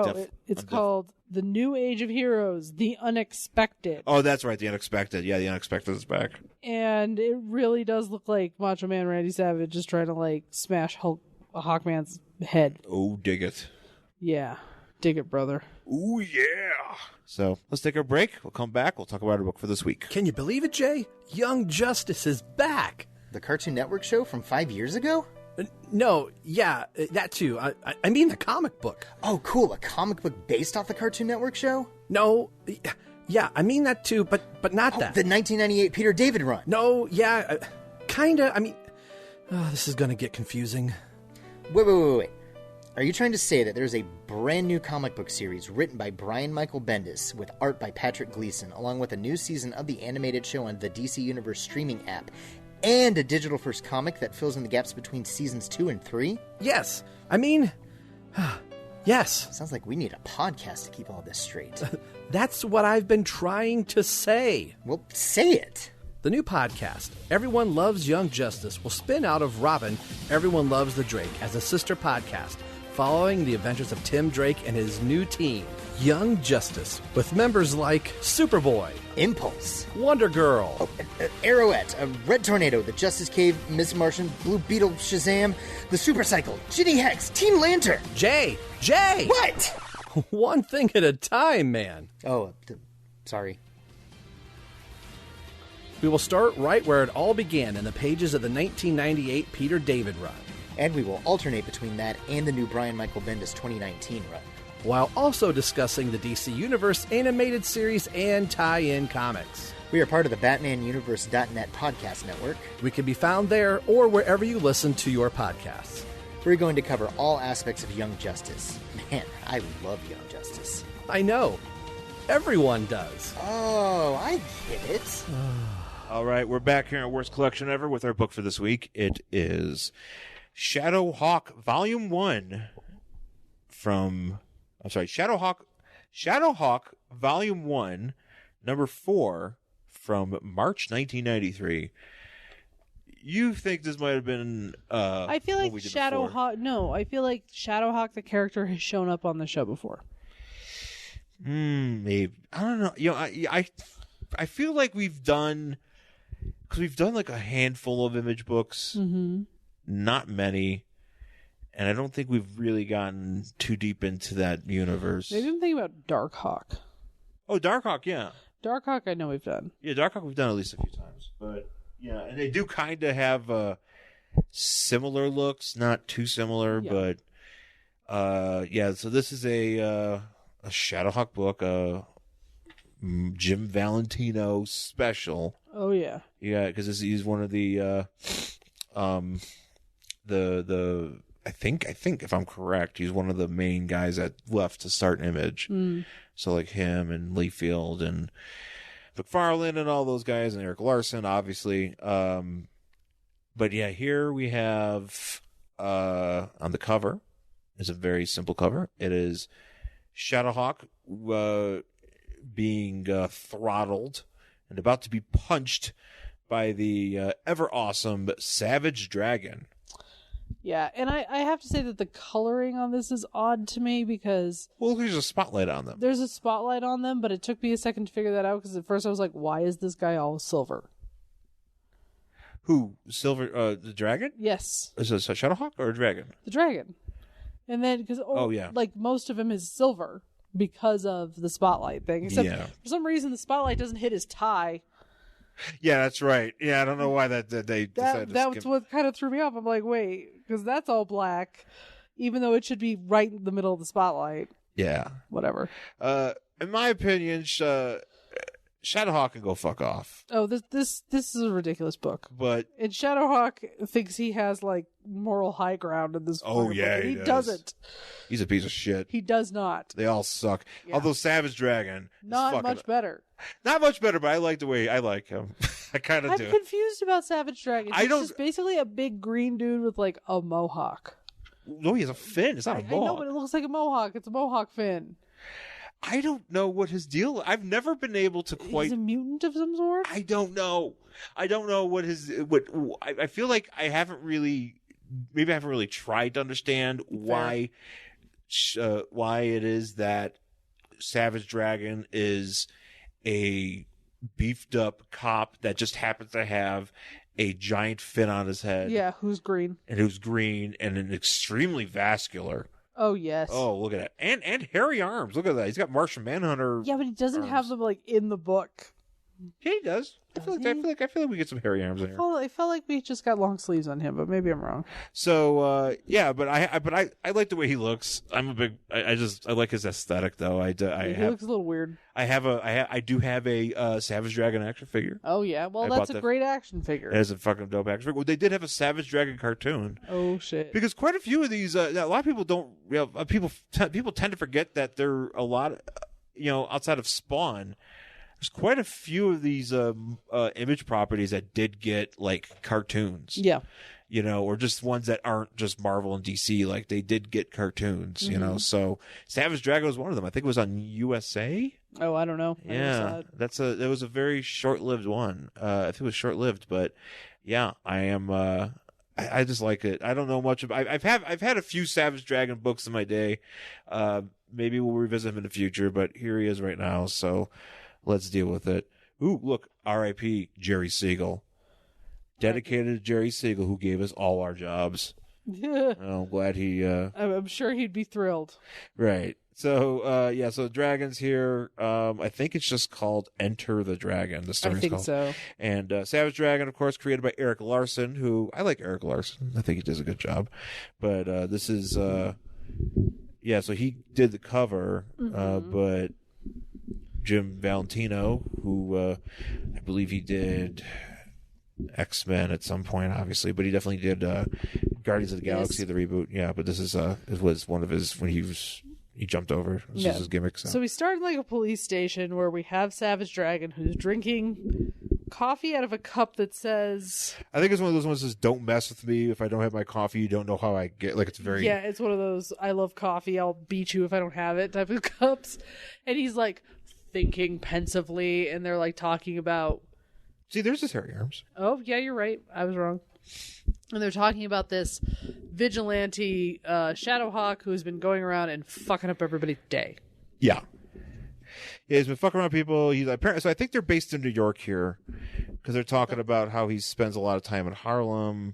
Speaker 1: it's called The New Age of Heroes, The Unexpected.
Speaker 2: Oh, that's right, The Unexpected. Yeah, The Unexpected is back.
Speaker 1: And it really does look like Macho Man Randy Savage just trying to, like, smash Hawkman's head.
Speaker 2: Oh, dig it.
Speaker 1: Yeah. Dig it, brother.
Speaker 2: Ooh, yeah. So let's take a break. We'll come back. We'll talk about our book for this week.
Speaker 3: Can you believe it, Jay? Young Justice is back.
Speaker 4: The Cartoon Network show from 5 years ago?
Speaker 3: No, yeah, that too. I mean the comic book.
Speaker 4: Oh, cool. A comic book based off the Cartoon Network show?
Speaker 3: No, yeah, I mean that too, but not that.
Speaker 4: The 1998 Peter David run.
Speaker 3: No, yeah, kinda. I mean, this is gonna get confusing.
Speaker 4: Wait. Are you trying to say that there's a brand new comic book series written by Brian Michael Bendis with art by Patrick Gleason, along with a new season of the animated show on the DC Universe streaming app, and a digital-first comic that fills in the gaps between seasons 2 and 3?
Speaker 3: Yes, I mean, yes.
Speaker 4: Sounds like we need a podcast to keep all this straight.
Speaker 3: That's what I've been trying to say.
Speaker 4: Well, say it.
Speaker 3: The new podcast, Everyone Loves Young Justice, will spin out of Robin, Everyone Loves the Drake, as a sister podcast, following the adventures of Tim Drake and his new team, Young Justice, with members like Superboy,
Speaker 4: Impulse,
Speaker 3: Wonder Girl,
Speaker 4: Arrowette, Red Tornado, the Justice Cave, Miss Martian, Blue Beetle, Shazam, the Super Cycle, Ginny Hex, Teen Lantern.
Speaker 3: Jay!
Speaker 4: What?
Speaker 3: One thing at a time, man.
Speaker 4: Oh, sorry.
Speaker 3: We will start right where it all began, in the pages of the 1998 Peter David run,
Speaker 4: and we will alternate between that and the new Brian Michael Bendis 2019 run,
Speaker 3: while also discussing the DC Universe animated series and tie-in comics.
Speaker 4: We are part of the BatmanUniverse.net podcast network.
Speaker 3: We can be found there or wherever you listen to your podcasts.
Speaker 4: We're going to cover all aspects of Young Justice. Man, I love Young Justice.
Speaker 3: I know. Everyone does.
Speaker 4: Oh, I get it.
Speaker 2: All right, we're back here at Worst Collection Ever with our book for this week. It is ShadowHawk Volume 1 from... I'm sorry, ShadowHawk Volume 1, number 4 from March 1993. You think this might have been
Speaker 1: I feel like ShadowHawk... No, I feel like ShadowHawk, the character, has shown up on the show before.
Speaker 2: Maybe. I don't know. You know, I feel like we've done... Because we've done like a handful of Image books.
Speaker 1: Mm-hmm.
Speaker 2: Not many. And I don't think we've really gotten too deep into that universe.
Speaker 1: Maybe I'm thinking about Darkhawk.
Speaker 2: Oh, Darkhawk, yeah.
Speaker 1: Darkhawk I know we've done.
Speaker 2: Yeah, Darkhawk we've done at least a few times. But, yeah, and they do kind of have similar looks. Not too similar,
Speaker 1: yeah.
Speaker 2: But, yeah, so this is a ShadowHawk book, Jim Valentino special.
Speaker 1: Oh, yeah.
Speaker 2: Yeah, because he's one of the I think if I'm correct, he's one of the main guys that left to start Image. So like him and Liefeld and McFarlane and all those guys and Eric Larson, obviously. But yeah, here we have on the cover is a very simple cover. It is ShadowHawk being throttled and about to be punched by the ever awesome Savage Dragon.
Speaker 1: Yeah, and I have to say that the coloring on this is odd to me because...
Speaker 2: Well, there's a spotlight on them.
Speaker 1: There's a spotlight on them, but it took me a second to figure that out because at first I was like, why is this guy all silver?
Speaker 2: Who? Silver? The dragon?
Speaker 1: Yes.
Speaker 2: Is it a ShadowHawk or a dragon?
Speaker 1: The dragon. And then, because
Speaker 2: yeah,
Speaker 1: like most of him is silver because of the spotlight thing. Except for some reason the spotlight doesn't hit his tie.
Speaker 2: Yeah, that's right. Yeah, I don't know why they decided to
Speaker 1: That's what kind of threw me off. I'm like, wait, because that's all black, even though it should be right in the middle of the spotlight.
Speaker 2: Yeah.
Speaker 1: Whatever.
Speaker 2: In my opinion, ShadowHawk can go fuck off.
Speaker 1: Oh, this is a ridiculous book.
Speaker 2: But
Speaker 1: and ShadowHawk thinks he has like moral high ground in this.
Speaker 2: Oh yeah,
Speaker 1: he doesn't.
Speaker 2: He's a piece of shit.
Speaker 1: He does not.
Speaker 2: They all suck.
Speaker 1: Yeah.
Speaker 2: Although Savage Dragon,
Speaker 1: not much better.
Speaker 2: Not much better, but I like the way I like him. I kind of do.
Speaker 1: I'm confused about Savage Dragon. He's just basically a big green dude with like a mohawk.
Speaker 2: No, he has a fin. It's not a mohawk.
Speaker 1: I know, but it looks like a mohawk. It's a mohawk fin.
Speaker 2: I don't know what his deal. I've never been able to quite.
Speaker 1: He's a mutant of some sort.
Speaker 2: I don't know. I don't know what his. I feel like I haven't really. Maybe I haven't really tried to understand why it is that Savage Dragon is a beefed up cop that just happens to have a giant fin on his head.
Speaker 1: Yeah, who's green?
Speaker 2: And who's green and an extremely vascular.
Speaker 1: Oh, yes.
Speaker 2: Oh, look at that. And hairy arms. Look at that. He's got Martian Manhunter.
Speaker 1: Yeah, but he doesn't
Speaker 2: arms.
Speaker 1: have them, like, in the book.
Speaker 2: Yeah, he does. I feel like we get some hairy arms in here.
Speaker 1: I felt like we just got long sleeves on him, but maybe I'm wrong.
Speaker 2: So yeah, but I like the way he looks. I'm a big. I like his aesthetic though.
Speaker 1: He looks a little weird.
Speaker 2: I do have a Savage Dragon action figure.
Speaker 1: Oh yeah, well that's a great action figure.
Speaker 2: It is a fucking dope action figure. Well, they did have a Savage Dragon cartoon.
Speaker 1: Oh shit!
Speaker 2: Because quite a few of these, a lot of people don't. People tend to forget that there are a lot. Outside of Spawn. There's quite a few of these Image properties that did get like cartoons.
Speaker 1: Yeah.
Speaker 2: Or just ones that aren't just Marvel and DC. Like they did get cartoons, So Savage Dragon was one of them. I think it was on USA.
Speaker 1: Oh, I don't know.
Speaker 2: Yeah. It was a very short-lived one. I think it was short-lived, but yeah, I am I just like it. I don't know much about I've had a few Savage Dragon books in my day. Maybe we'll revisit him in the future, but here he is right now, so let's deal with it. Ooh, look, R.I.P. Jerry Siegel. Dedicated to Jerry Siegel, who gave us all our jobs. I'm glad he...
Speaker 1: I'm sure he'd be thrilled.
Speaker 2: Right. So, so Dragon's here. I think it's just called Enter the Dragon. The story's called.
Speaker 1: So.
Speaker 2: And Savage Dragon, of course, created by Eric Larson, who... I like Eric Larson. I think he does a good job. But this is... so he did the cover, but... Jim Valentino, who I believe he did X-Men at some point, obviously, but he definitely did Guardians of the Galaxy, the reboot. Yeah, but this is it was one of his when he jumped over. This was his gimmick. So we
Speaker 1: start in like a police station where we have Savage Dragon who's drinking coffee out of a cup that says...
Speaker 2: I think it's one of those ones that says, "Don't mess with me. If I don't have my coffee, you don't know how I get..." Like, it's very...
Speaker 1: Yeah, it's one of those, "I love coffee, I'll beat you if I don't have it" type of cups. And he's like thinking pensively, and they're like talking about...
Speaker 2: See, there's his hairy arms.
Speaker 1: Oh, yeah, you're right. I was wrong. And they're talking about this vigilante ShadowHawk who's been going around and fucking up everybody's day.
Speaker 2: Yeah. Yeah, he's been fucking around people. He's apparently, so I think they're based in New York here, because they're talking about how he spends a lot of time in Harlem.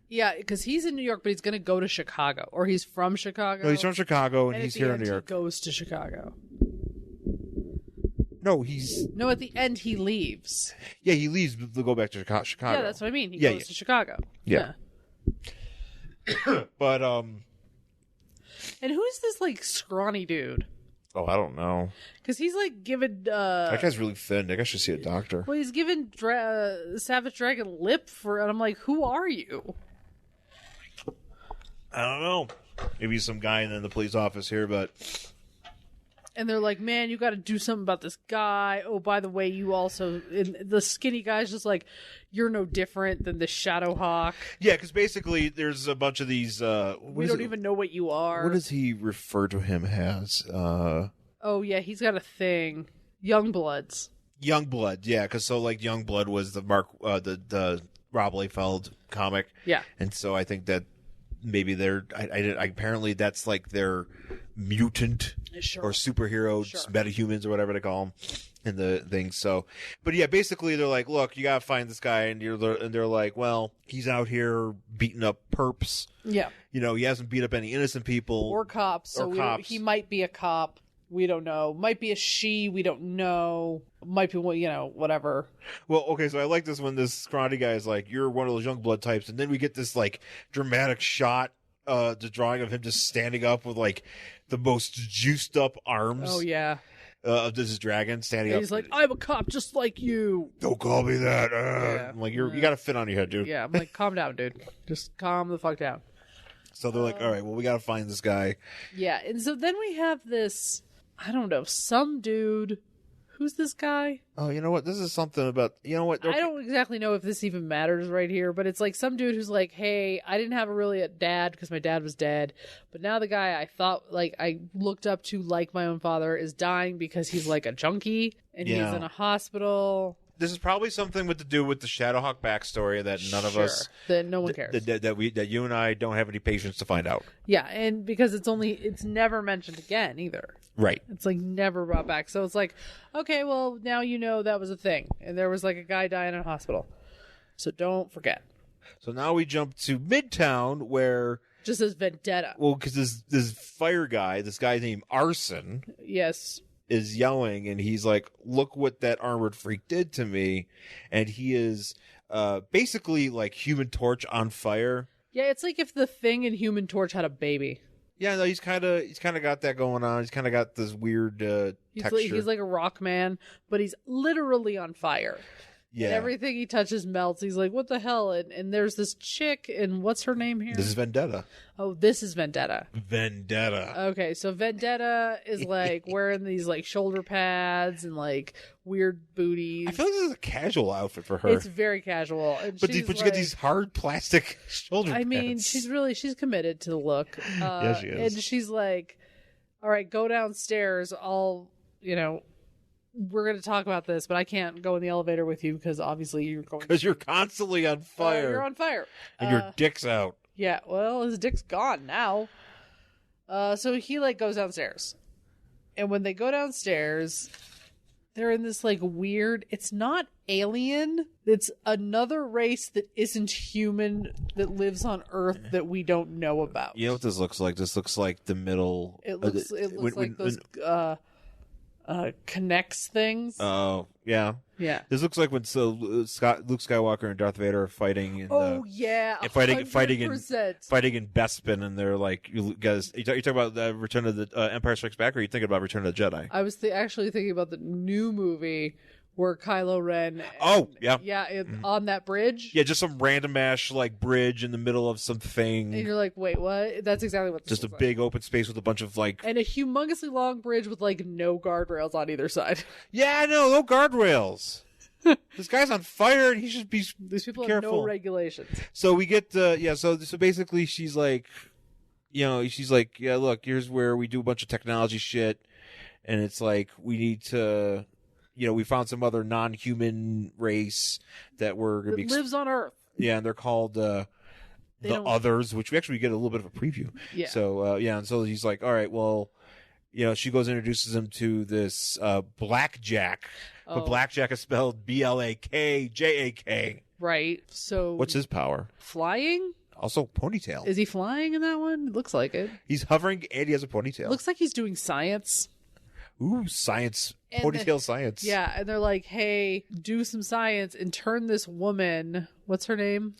Speaker 1: Yeah, because he's in New York, but he's going to go to Chicago, or he's from Chicago.
Speaker 2: No, he's from Chicago, and he's here in New York.
Speaker 1: He goes to Chicago.
Speaker 2: No,
Speaker 1: at the end he leaves.
Speaker 2: Yeah, he leaves to go back to Chicago.
Speaker 1: Yeah, that's what I mean. He goes to Chicago.
Speaker 2: Yeah. But
Speaker 1: and who's this like scrawny dude?
Speaker 2: Oh, I don't know.
Speaker 1: Because he's like giving
Speaker 2: that guy's really thin. That guy should see a doctor.
Speaker 1: Well, he's giving Savage Dragon lip for, and I'm like, who are you?
Speaker 2: I don't know. Maybe some guy in the police office here, but...
Speaker 1: And they're like, "Man, you got to do something about this guy. Oh, by the way, you also..." And the skinny guy's just like, "You're no different than the ShadowHawk."
Speaker 2: Yeah, because basically there's a bunch of these...
Speaker 1: we don't even know what you are.
Speaker 2: What does he refer to him as?
Speaker 1: Oh, yeah, he's got a thing. Youngbloods.
Speaker 2: Youngblood, yeah, because Youngblood was the the Rob Liefeld comic.
Speaker 1: Yeah.
Speaker 2: And so I think that maybe they're... apparently that's like their mutant...
Speaker 1: Sure.
Speaker 2: Or superhero, metahumans, or whatever they call them, in the thing. So, but yeah, basically they're like, "Look, you gotta find this guy," and they're like, "Well, he's out here beating up perps.
Speaker 1: Yeah,
Speaker 2: he hasn't beat up any innocent people
Speaker 1: or cops. He might be a cop. We don't know. Might be a she. We don't know. Might be whatever."
Speaker 2: Well, okay, so I like this when this scrawny guy is like, "You're one of those Youngblood types," and then we get this like dramatic shot. The drawing of him just standing up with like the most juiced up arms.
Speaker 1: Oh yeah.
Speaker 2: Of this dragon standing up.
Speaker 1: He's like, "I'm a cop just like you.
Speaker 2: Don't call me that." I'm like, you got a fit on your head, dude.
Speaker 1: Yeah, I'm like, calm down, dude. Just calm the fuck down.
Speaker 2: So they're like, all right, well, we got to find this guy.
Speaker 1: Yeah, and so then we have this, I don't know, some dude who's this guy?
Speaker 2: Oh, you know what? This is something about, you know what?
Speaker 1: I don't exactly know if this even matters right here, but it's like some dude who's like, hey, I didn't have a dad because my dad was dead, but now the guy I thought, like, I looked up to like my own father is dying because he's like a junkie and he's in a hospital.
Speaker 2: This is probably something to do with the ShadowHawk backstory that none of us,
Speaker 1: that no one cares,
Speaker 2: that you and I don't have any patience to find out.
Speaker 1: Yeah, and because it's never mentioned again either.
Speaker 2: Right.
Speaker 1: It's like never brought back. So it's like, okay, well now you know that was a thing, and there was like a guy dying in a hospital. So don't forget.
Speaker 2: So now we jump to Midtown where
Speaker 1: just as Vendetta.
Speaker 2: Well, because this fire guy, this guy named Arson.
Speaker 1: Yes.
Speaker 2: Is yelling, and he's like, look what that armored freak did to me. And he is basically like Human Torch on fire.
Speaker 1: Yeah, it's like if the Thing and Human Torch had a baby.
Speaker 2: Yeah, no, he's kind of got that going on. He's kind of got this weird texture.
Speaker 1: He's like a rock man, but he's literally on fire.
Speaker 2: Yeah.
Speaker 1: And everything he touches melts. He's like, what the hell? And there's this chick, and what's her name here?
Speaker 2: This is Vendetta.
Speaker 1: Oh, this is Vendetta.
Speaker 2: Vendetta.
Speaker 1: Okay, so Vendetta is like wearing these like shoulder pads and like weird booties.
Speaker 2: I feel like this is a casual outfit for her.
Speaker 1: It's very casual. And
Speaker 2: but you get these hard plastic shoulder pads.
Speaker 1: I mean, she's committed to the look.
Speaker 2: Yeah, she is.
Speaker 1: And she's like, all right, go downstairs. We're going to talk about this, but I can't go in the elevator with you because obviously you're going.
Speaker 2: Because you're constantly on fire.
Speaker 1: You're on fire.
Speaker 2: And your dick's out.
Speaker 1: Yeah, well, his dick's gone now. So he like goes downstairs. And when they go downstairs, they're in this like weird, it's not alien. It's another race that isn't human that lives on Earth that we don't know about.
Speaker 2: You know what this looks like? This looks like the middle.
Speaker 1: It looks like those connects things.
Speaker 2: Oh, yeah.
Speaker 1: Yeah.
Speaker 2: This looks like when Luke Skywalker and Darth Vader are fighting in fighting in Bespin, and they're like, you guys, you talking about the Return of the Empire Strikes Back, or are you thinking about Return of the Jedi?
Speaker 1: I was actually thinking about the new movie where Kylo Ren on that bridge.
Speaker 2: Yeah, just some random ass like bridge in the middle of something.
Speaker 1: And you're like, wait, what? That's exactly what this
Speaker 2: just a big open space with a bunch of like
Speaker 1: and a humongously long bridge with like no guardrails on either side.
Speaker 2: Yeah, no guardrails. This guy's on fire, and he should be.
Speaker 1: These people
Speaker 2: careful.
Speaker 1: have no regulations.
Speaker 2: So we get so basically she's like, yeah, look, here's where we do a bunch of technology shit, and it's like we need to. We found some other non-human race that
Speaker 1: lives on Earth.
Speaker 2: Yeah, and they're called the Others, which we actually get a little bit of a preview.
Speaker 1: Yeah.
Speaker 2: So and so he's like, all right, well, she goes and introduces him to this Blackjack, but Blackjack is spelled Blakjak.
Speaker 1: Right. So
Speaker 2: what's his power?
Speaker 1: Flying.
Speaker 2: Also ponytail.
Speaker 1: Is he flying in that one? It looks like it.
Speaker 2: He's hovering and he has a ponytail.
Speaker 1: Looks like he's doing science.
Speaker 2: Ooh, science. Ponytail science.
Speaker 1: Yeah, and they're like, hey, do some science and turn this woman, what's her name?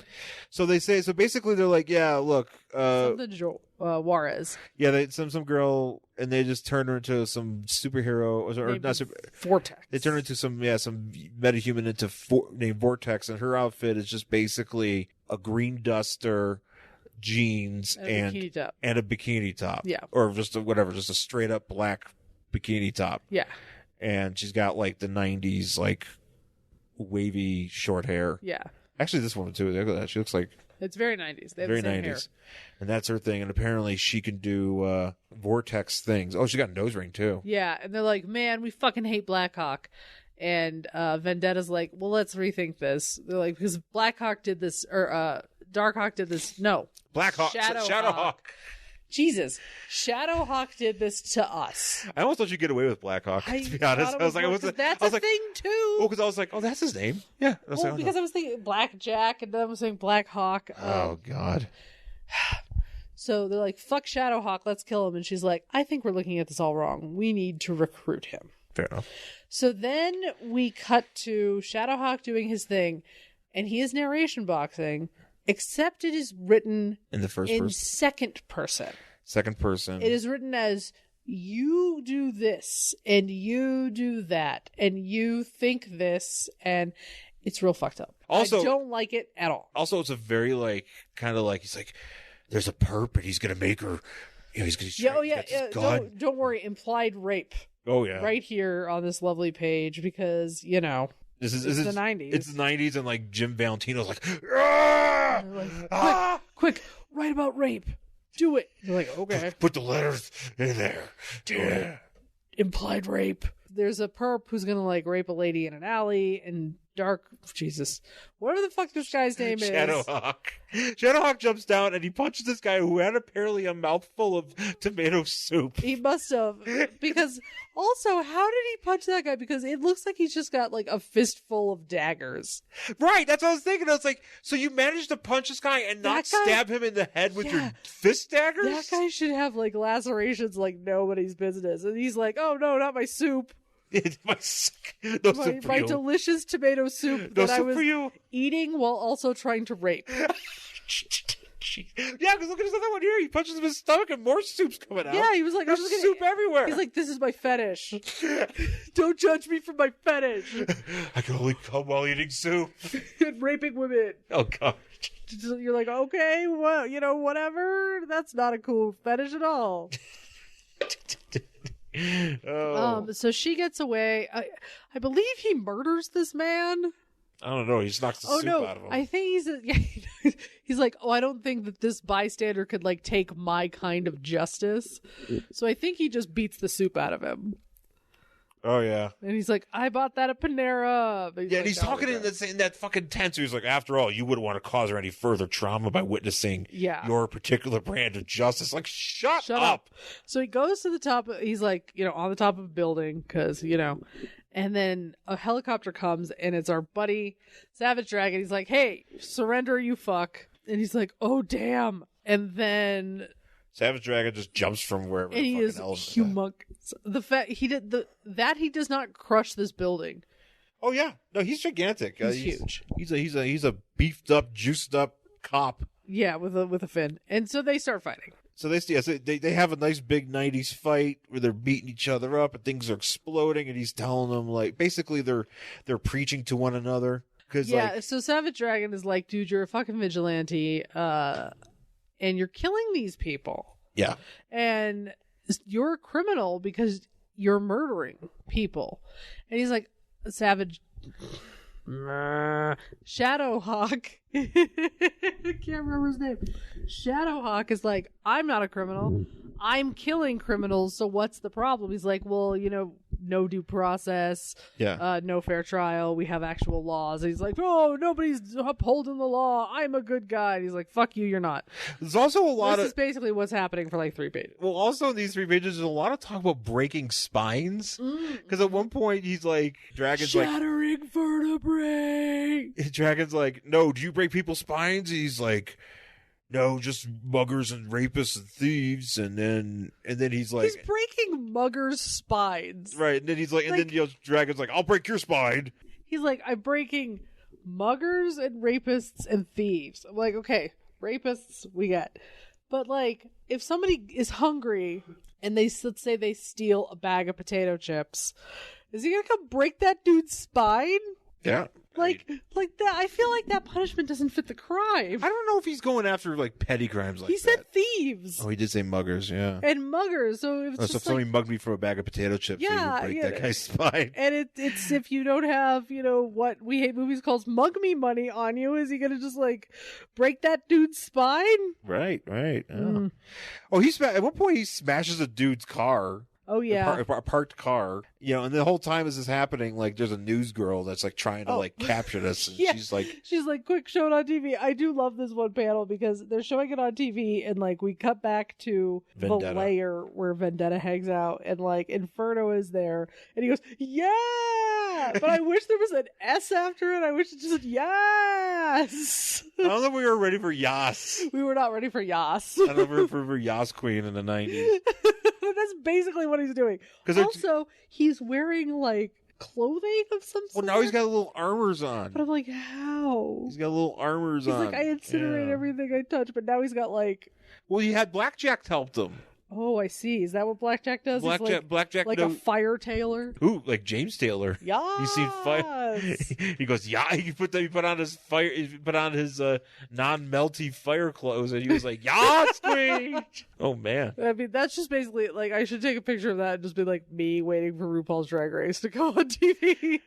Speaker 2: So they say, basically they're like, yeah, look.
Speaker 1: Something Juarez.
Speaker 2: Yeah, some girl, and they just turn her into some superhero. Or not
Speaker 1: Vortex.
Speaker 2: They turn her into some metahuman named Vortex, and her outfit is just basically a green duster, jeans, and a bikini top.
Speaker 1: Yeah.
Speaker 2: Or just a straight up black bikini top.
Speaker 1: Yeah.
Speaker 2: And she's got like the 90s like wavy short hair.
Speaker 1: Yeah.
Speaker 2: Actually, this woman too. She looks like
Speaker 1: it's very 90s. They have
Speaker 2: very
Speaker 1: the same
Speaker 2: 90s.
Speaker 1: Hair.
Speaker 2: And that's her thing. And apparently she can do vortex things. Oh, she got a nose ring too.
Speaker 1: Yeah, and they're like, "Man, we fucking hate Blackhawk." And Vendetta's like, "Well, let's rethink this." They're like, because Blackhawk did this or Darkhawk did this. No.
Speaker 2: Blackhawk. ShadowHawk.
Speaker 1: Jesus, ShadowHawk did this to us.
Speaker 2: I almost thought you'd get away with Blackhawk. To be honest, I was like,
Speaker 1: that's a thing too.
Speaker 2: Oh, because I was like, oh, that's his name. Yeah. I
Speaker 1: was thinking Blackjack, and then I was saying Blackhawk.
Speaker 2: Oh God.
Speaker 1: So they're like, fuck ShadowHawk, let's kill him. And she's like, I think we're looking at this all wrong. We need to recruit him.
Speaker 2: Fair enough.
Speaker 1: So then we cut to ShadowHawk doing his thing, and he is narration boxing. Except it is written
Speaker 2: in the
Speaker 1: second person.
Speaker 2: Second person.
Speaker 1: It is written as you do this and you do that and you think this, and it's real fucked up.
Speaker 2: Also,
Speaker 1: I don't like it at all.
Speaker 2: Also, it's a very kind of like he's like, there's a perp and he's gonna make her he's
Speaker 1: Yeah,
Speaker 2: trying to get this gun.
Speaker 1: Don't worry, implied rape.
Speaker 2: Oh yeah,
Speaker 1: Right here on this lovely page because
Speaker 2: this is
Speaker 1: the 90s.
Speaker 2: It's the 90s, and like Jim Valentino's like, "Ah!
Speaker 1: Like, quick, write about rape. Do it. You're like, okay.
Speaker 2: Put the letters in there. Do it.
Speaker 1: Implied rape. There's a perp who's gonna like rape a lady in an alley and Jesus, whatever the fuck this guy's name is.
Speaker 2: ShadowHawk jumps down and he punches this guy who had apparently a mouthful of tomato soup.
Speaker 1: He must have, because also, how did he punch that guy? Because it looks like he's just got like a fistful of daggers.
Speaker 2: Right, that's what I was thinking. I was like, so you managed to punch this guy and not stab him in the head with your fist daggers?
Speaker 1: That guy should have like lacerations like nobody's business. And he's like, oh no, not my soup. my delicious tomato soup that I was eating while also trying to rape.
Speaker 2: Yeah, because look at this other one here. He punches him in his stomach and more soup's coming out.
Speaker 1: Yeah, he was like,
Speaker 2: there's soup everywhere.
Speaker 1: He's like, this is my fetish. Don't judge me for my fetish.
Speaker 2: I can only come while eating soup.
Speaker 1: And raping women.
Speaker 2: Oh, God.
Speaker 1: You're like, okay, well, whatever. That's not a cool fetish at all. So she gets away. I believe he murders this man.
Speaker 2: I don't know. He just knocks the soup out of him.
Speaker 1: I think he's like, I don't think that this bystander could like take my kind of justice. So I think he just beats the soup out of him.
Speaker 2: Oh yeah.
Speaker 1: And he's like, I bought that at Panera.
Speaker 2: And he's talking in that fucking tent. So he's like, after all, you wouldn't want to cause her any further trauma by witnessing your particular brand of justice. Like, shut up.
Speaker 1: So he goes to the top. He's like, on the top of a building because, and then a helicopter comes and it's our buddy Savage Dragon. He's like, hey, surrender, you fuck. And he's like, oh, damn. And then
Speaker 2: Savage Dragon just jumps from wherever.
Speaker 1: And he is humongous. The fact he does not crush this building.
Speaker 2: Oh yeah, no, he's gigantic.
Speaker 1: He's huge.
Speaker 2: He's a beefed up, juiced up cop.
Speaker 1: Yeah, with a fin. And so they start fighting.
Speaker 2: So they have a nice big 90s fight where they're beating each other up and things are exploding, and he's telling them like basically they're preaching to one another.
Speaker 1: So Savage Dragon is like, dude, you're a fucking vigilante, and you're killing these people. Yeah. And you're a criminal because you're murdering people. And he's like, Savage ShadowHawk. I can't remember his name. ShadowHawk is like, I'm not a criminal. I'm killing criminals, so what's the problem? He's like, well, no due process, no fair trial, we have actual laws. And he's like, oh, nobody's upholding the law, I'm a good guy. And he's like, fuck you, you're not.
Speaker 2: There's also a lot
Speaker 1: This is basically what's happening for like 3 pages.
Speaker 2: Well, also in these 3 pages, there's a lot of talk about breaking spines. Because at one point, he's like,
Speaker 1: shattering vertebrae.
Speaker 2: Dragon's like, no, do you break people's spines? He's like, no, just muggers and rapists and thieves. And then he's like,
Speaker 1: he's breaking muggers' spines.
Speaker 2: Right. And then he's like, and then Dragon's like, I'll break your spine.
Speaker 1: He's like, I'm breaking muggers and rapists and thieves. I'm like, okay, rapists, we get. But like, if somebody is hungry and let's say they steal a bag of potato chips, is he gonna come break that dude's spine?
Speaker 2: Yeah.
Speaker 1: Like that. I feel like that punishment doesn't fit the crime.
Speaker 2: I don't know if he's going after like petty crimes like that.
Speaker 1: He said thieves.
Speaker 2: Oh, he did say muggers, yeah.
Speaker 1: And muggers. So if
Speaker 2: if somebody mugged me for a bag of potato chips, so you would break that guy's spine.
Speaker 1: And it's if you don't have, what We Hate Movies calls mug me money on you, is he gonna just like break that dude's spine?
Speaker 2: Right. Oh, at one point he smashes a dude's car.
Speaker 1: Oh yeah,
Speaker 2: a parked car, and the whole time as this is happening, like there's a news girl that's like trying to like capture this, and she's like, quick, show it on TV. I do love this one panel because they're showing it on TV, and like we cut back to Vendetta. The lair where Vendetta hangs out, and like Inferno is there, and he goes, yeah, but I wish there was an S after it. I wish it just said yes. I don't think we were ready for Yas.
Speaker 1: We were not ready for Yas.
Speaker 2: I don't know if we were for Yas Queen in the 90s.
Speaker 1: That's basically what he's doing. Also, he's wearing like clothing of some sort.
Speaker 2: Well, now he's got little armors on.
Speaker 1: But I'm like, how?
Speaker 2: He's got little armors on.
Speaker 1: He's like, I incinerate everything I touch, but now he's got like.
Speaker 2: Well, he had Blackjack helped him.
Speaker 1: Oh, I see. Is that what Blackjack does? He's
Speaker 2: Blackjack
Speaker 1: like a fire tailor.
Speaker 2: Ooh, like James Taylor.
Speaker 1: Yeah.
Speaker 2: You seen fire? He goes, yeah. He put on his non-melty fire clothes, and he was like, yeah, Screech. Oh man.
Speaker 1: I mean, that's just basically like I should take a picture of that and just be like me waiting for RuPaul's Drag Race to go on TV.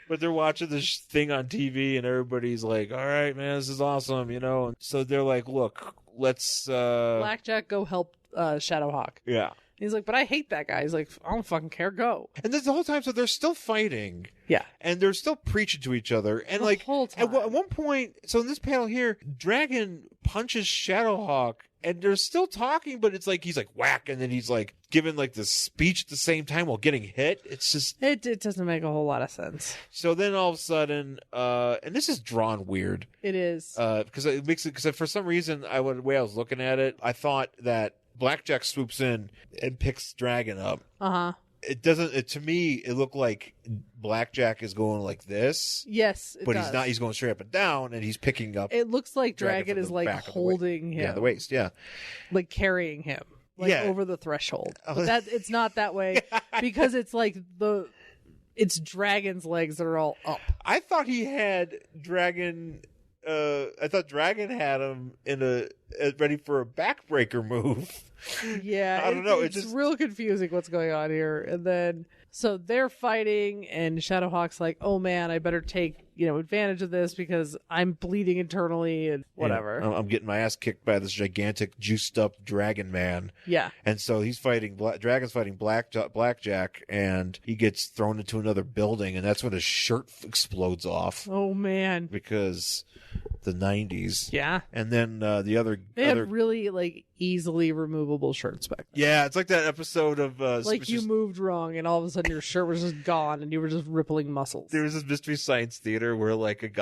Speaker 2: But they're watching this thing on TV, and everybody's like, all right, man, this is awesome, you know? And so they're like, look, let's...
Speaker 1: Blackjack, go help ShadowHawk.
Speaker 2: Yeah.
Speaker 1: He's like, but I hate that guy. He's like, I don't fucking care, go.
Speaker 2: And then the whole time, so they're still fighting.
Speaker 1: Yeah.
Speaker 2: And they're still preaching to each other. And
Speaker 1: The whole time.
Speaker 2: at one point, so in this panel here, Dragon punches ShadowHawk, and they're still talking, but it's like, he's like, whack, and then he's like, giving like this speech at the same time while getting hit. It's just...
Speaker 1: It doesn't make a whole lot of sense.
Speaker 2: So then all of a sudden, and this is drawn weird.
Speaker 1: It is.
Speaker 2: Because it makes it, because for some reason, the way I was looking at it, I thought that Blackjack swoops in and picks Dragon up.
Speaker 1: Uh-huh.
Speaker 2: It doesn't, to me, it looked like Blackjack is going like this.
Speaker 1: Yes,
Speaker 2: But
Speaker 1: does.
Speaker 2: he's not, he's going straight up and down, and he's picking up.
Speaker 1: It looks like
Speaker 2: Dragon
Speaker 1: Dragon
Speaker 2: from
Speaker 1: is
Speaker 2: the
Speaker 1: like
Speaker 2: back of the
Speaker 1: holding him.
Speaker 2: Yeah, the waist, yeah.
Speaker 1: Like carrying him. Like
Speaker 2: Yeah.
Speaker 1: over the threshold. But that it's not that way because it's like it's Dragon's legs that are all up.
Speaker 2: I thought he had Dragon. I thought Dragon had him in ready for a backbreaker move.
Speaker 1: Yeah,
Speaker 2: I don't know.
Speaker 1: It's just real confusing what's going on here. And then so they're fighting, and ShadowHawk's like, "Oh man, I better take advantage of this because I'm bleeding internally and whatever."
Speaker 2: Yeah, I'm getting my ass kicked by this gigantic, juiced up dragon man.
Speaker 1: Yeah,
Speaker 2: and so he's fighting. Dragon's fighting Blackjack, and he gets thrown into another building, and that's when his shirt explodes off.
Speaker 1: Oh man,
Speaker 2: because the 90s.
Speaker 1: Yeah,
Speaker 2: and then the other
Speaker 1: had really like easily removable shirts back then.
Speaker 2: Yeah, it's like that episode of
Speaker 1: like you moved wrong, and all of a sudden your shirt was just gone, and you were just rippling muscles.
Speaker 2: There was this Mystery Science Theater where like it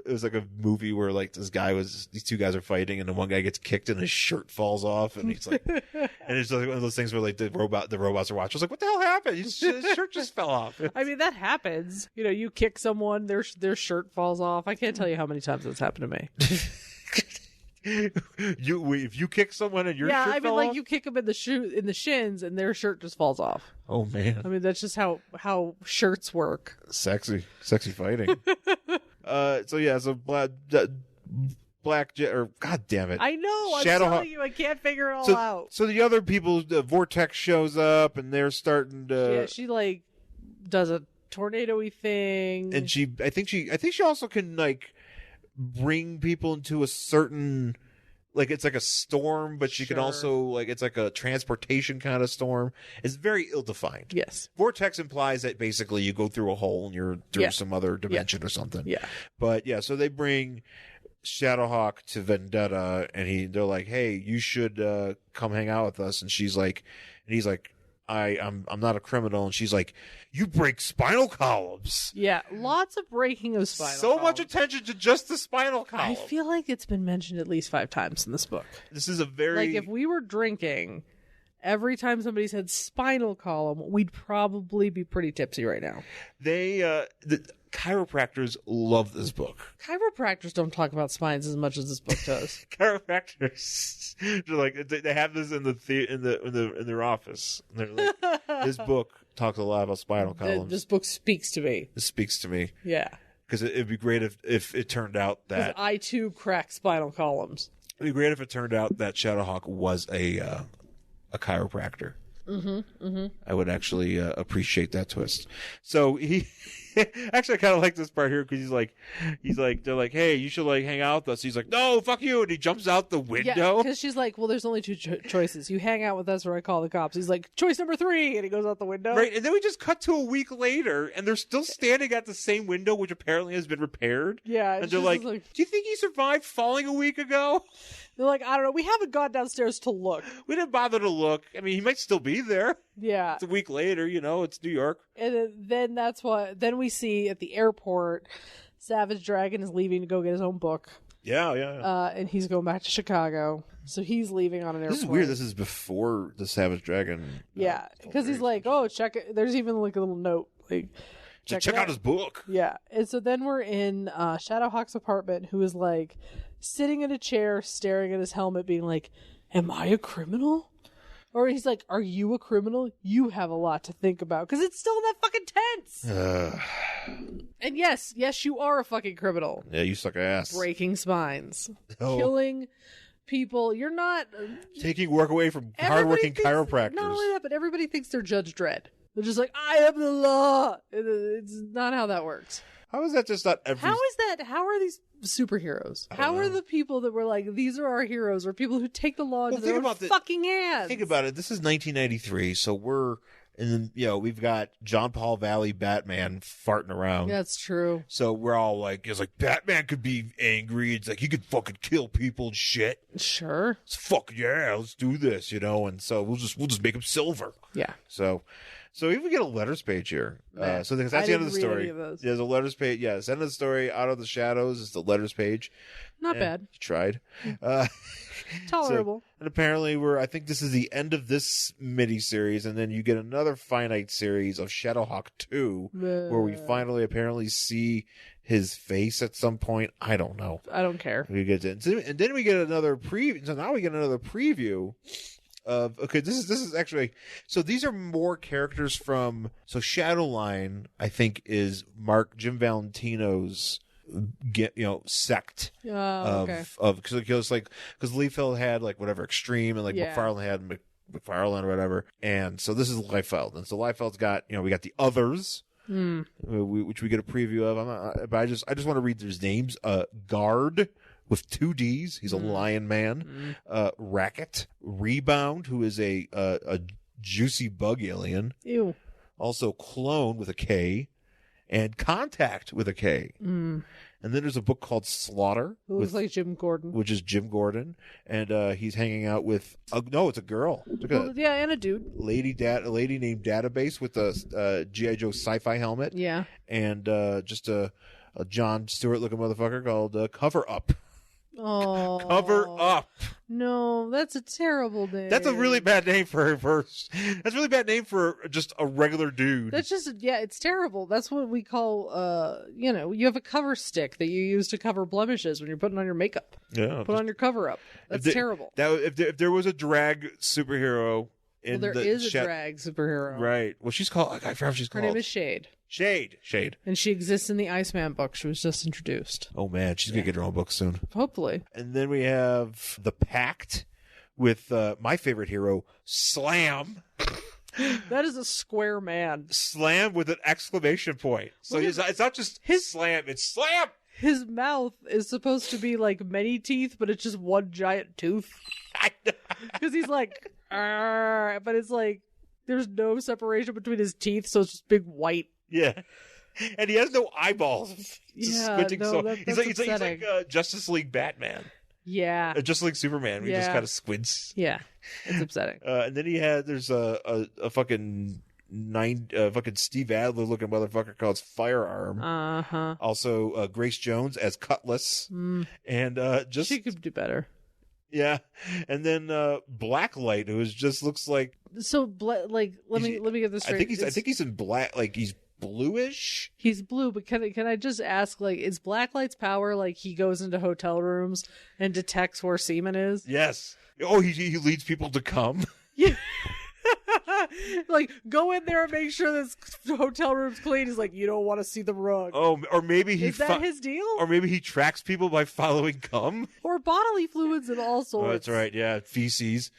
Speaker 2: was like a movie where like these two guys are fighting, and the one guy gets kicked and his shirt falls off, and he's like, and it's like one of those things where like the robots are watching. I was like, what the hell happened? His shirt just fell off.
Speaker 1: I mean, that happens. You kick someone, their shirt falls off. I can't tell you how many times that's happened to me.
Speaker 2: If you kick someone and your shirt
Speaker 1: I mean,
Speaker 2: fell
Speaker 1: like
Speaker 2: off?
Speaker 1: you kick them in the shins, and their shirt just falls off.
Speaker 2: Oh man!
Speaker 1: I mean, that's just how shirts work.
Speaker 2: Sexy fighting. So Blackjack, or God damn it!
Speaker 1: I know. I'm
Speaker 2: ShadowHawk.
Speaker 1: telling you, I can't figure it all out.
Speaker 2: So the other people, the Vortex shows up, and they're starting to.
Speaker 1: Yeah, she like does a tornado-y thing,
Speaker 2: and I think she also can like bring people into a certain, like it's like a storm, but she can also like it's like a transportation kind of storm. It's very ill-defined.
Speaker 1: Yes.
Speaker 2: Vortex implies that basically you go through a hole and you're through some other dimension or something.
Speaker 1: Yeah.
Speaker 2: But yeah, so they bring ShadowHawk to Vendetta, and they're like, hey, you should come hang out with us. And he's like, I'm not a criminal. And she's like, you break spinal columns.
Speaker 1: Yeah, lots of breaking of spinal
Speaker 2: So
Speaker 1: columns.
Speaker 2: much attention to just the spinal column.
Speaker 1: I feel like it's been mentioned at least 5 times in this book.
Speaker 2: This is a very...
Speaker 1: Like, if we were drinking, every time somebody said spinal column, we'd probably be pretty tipsy right now.
Speaker 2: The chiropractors love this book.
Speaker 1: Chiropractors don't talk about spines as much as this book does.
Speaker 2: Chiropractors, they're like, they have this in their office. And they're like, this book talks a lot about spinal columns.
Speaker 1: This book speaks to me.
Speaker 2: This speaks to me.
Speaker 1: Yeah.
Speaker 2: Because it'd be great if it turned out that
Speaker 1: I too crack spinal columns.
Speaker 2: It'd be great if it turned out that ShadowHawk was a chiropractor. I would actually appreciate that twist. So he actually I kind of like this part here because he's like they're like, hey, you should like hang out with us. He's like, no, fuck you, and he jumps out the window.
Speaker 1: Yeah, because she's like, well, there's only 2 choices. You hang out with us, or I call the cops. He's like, choice number 3, and he goes out the window.
Speaker 2: Right, and then we just cut to a week later, and they're still standing at the same window, which apparently has been repaired.
Speaker 1: Yeah,
Speaker 2: and they're like, do you think he survived falling a week ago?
Speaker 1: They're like, I don't know. We haven't gone downstairs to look.
Speaker 2: We didn't bother to look. I mean, he might still be there.
Speaker 1: Yeah.
Speaker 2: It's a week later, it's New York.
Speaker 1: And then then we see at the airport, Savage Dragon is leaving to go get his own book.
Speaker 2: Yeah.
Speaker 1: And he's going back to Chicago. So he's leaving on an airplane.
Speaker 2: This is weird. This is before the Savage Dragon.
Speaker 1: Yeah. Because he's like, oh, check it. There's even like a little note. Like,
Speaker 2: check out his book.
Speaker 1: Yeah. And so then we're in ShadowHawk's apartment, who is like sitting in a chair, staring at his helmet, being like, am I a criminal? Or he's like, are you a criminal? You have a lot to think about. Because it's still in that fucking tense. And yes, you are a fucking criminal.
Speaker 2: Yeah, you suck ass.
Speaker 1: Breaking spines.
Speaker 2: Oh.
Speaker 1: Killing people. You're not...
Speaker 2: Taking work away from hardworking chiropractors.
Speaker 1: Not only that, but everybody thinks they're Judge Dredd. They're just like, I am the law. It's not how that works.
Speaker 2: How is that just not every...
Speaker 1: How is that? How are these superheroes? How are the people that were like, these are our heroes, or people who take the law into their own fucking hands?
Speaker 2: Think about it. This is 1993, so we're... And then, we've got John Paul Valley Batman farting around.
Speaker 1: That's true.
Speaker 2: So we're all like, it's like, Batman could be angry. It's like, he could fucking kill people and shit.
Speaker 1: Sure.
Speaker 2: It's fuck yeah, let's do this, And so we'll just make him silver.
Speaker 1: Yeah.
Speaker 2: So even get a letters page here. So that's the end of the story. There's a letters page. Yeah, it's the end of the story. Out of the Shadows is the letters page.
Speaker 1: Not bad.
Speaker 2: You tried.
Speaker 1: Tolerable.
Speaker 2: And apparently I think this is the end of this mini-series, and then you get another finite series of ShadowHawk 2, where we finally apparently see his face at some point. I don't know.
Speaker 1: I don't care.
Speaker 2: We get to, and then we get another preview. So now we get another preview of, okay, this is actually, so these are more characters from, so Shadowline, I think, is Jim Valentino's sect of because Liefeld had like whatever Extreme, and like McFarlane had McFarlane or whatever, and so this is Liefeld, and so Liefeld's got we got the others, which we get a preview of. But I just want to read their names. Guard with 2 D's, he's a lion man. Racket, Rebound, who is a juicy bug alien.
Speaker 1: Ew.
Speaker 2: Also Clone with a K. And Contact with a K. And then there's a book called Slaughter.
Speaker 1: Who looks like Jim Gordon.
Speaker 2: Which is Jim Gordon. And he's hanging out with... no, it's a girl.
Speaker 1: And a dude.
Speaker 2: A lady named Database with a G.I. Joe sci-fi helmet.
Speaker 1: Yeah.
Speaker 2: And just a Jon Stewart-looking motherfucker called Cover Up.
Speaker 1: Oh.
Speaker 2: Cover Up.
Speaker 1: No, that's a terrible name.
Speaker 2: That's a really bad name for that's a really bad name for just a regular dude.
Speaker 1: That's just, it's terrible. That's what we call, you have a cover stick that you use to cover blemishes when you're putting on your makeup.
Speaker 2: Yeah.
Speaker 1: Put on your cover up. That's terrible.
Speaker 2: If there was a drag superhero in
Speaker 1: there is a drag superhero.
Speaker 2: Right. Well, she's called, I forgot what she's called.
Speaker 1: Her name is Shade.
Speaker 2: Shade.
Speaker 1: And she exists in the Iceman book. She was just introduced.
Speaker 2: Oh, man. She's going to get her own book soon.
Speaker 1: Hopefully.
Speaker 2: And then we have The Pact with my favorite hero, Slam.
Speaker 1: That is a square man.
Speaker 2: Slam with an exclamation point. So it's not just Slam, it's Slam!
Speaker 1: His mouth is supposed to be like many teeth, but it's just one giant tooth.
Speaker 2: I know.
Speaker 1: Because he's like, but it's like, there's no separation between his teeth, so it's just big white.
Speaker 2: Yeah. And he has no eyeballs.
Speaker 1: He's
Speaker 2: like Justice League Batman.
Speaker 1: Yeah.
Speaker 2: Justice League Superman. He just kind of squints.
Speaker 1: Yeah. It's upsetting.
Speaker 2: And then there's a fucking fucking Steve Adler looking motherfucker called Firearm.
Speaker 1: Uh-huh.
Speaker 2: Also, Grace Jones as Cutlass. And
Speaker 1: she could do better.
Speaker 2: Yeah. And then Blacklight, who just looks like...
Speaker 1: So, let me get this straight.
Speaker 2: I think he's in black, like he's bluish.
Speaker 1: He's blue, but can I just ask, like, is Blacklight's power like he goes into hotel rooms and detects where semen is?
Speaker 2: Yes. Oh, he leads people to come.
Speaker 1: Yeah. Like, go in there and make sure this hotel room's clean. He's like, you don't want to see the rug.
Speaker 2: Oh, or maybe
Speaker 1: is that his deal?
Speaker 2: Or maybe he tracks people by following cum.
Speaker 1: Or bodily fluids and all sorts.
Speaker 2: Oh, that's right. Yeah, feces,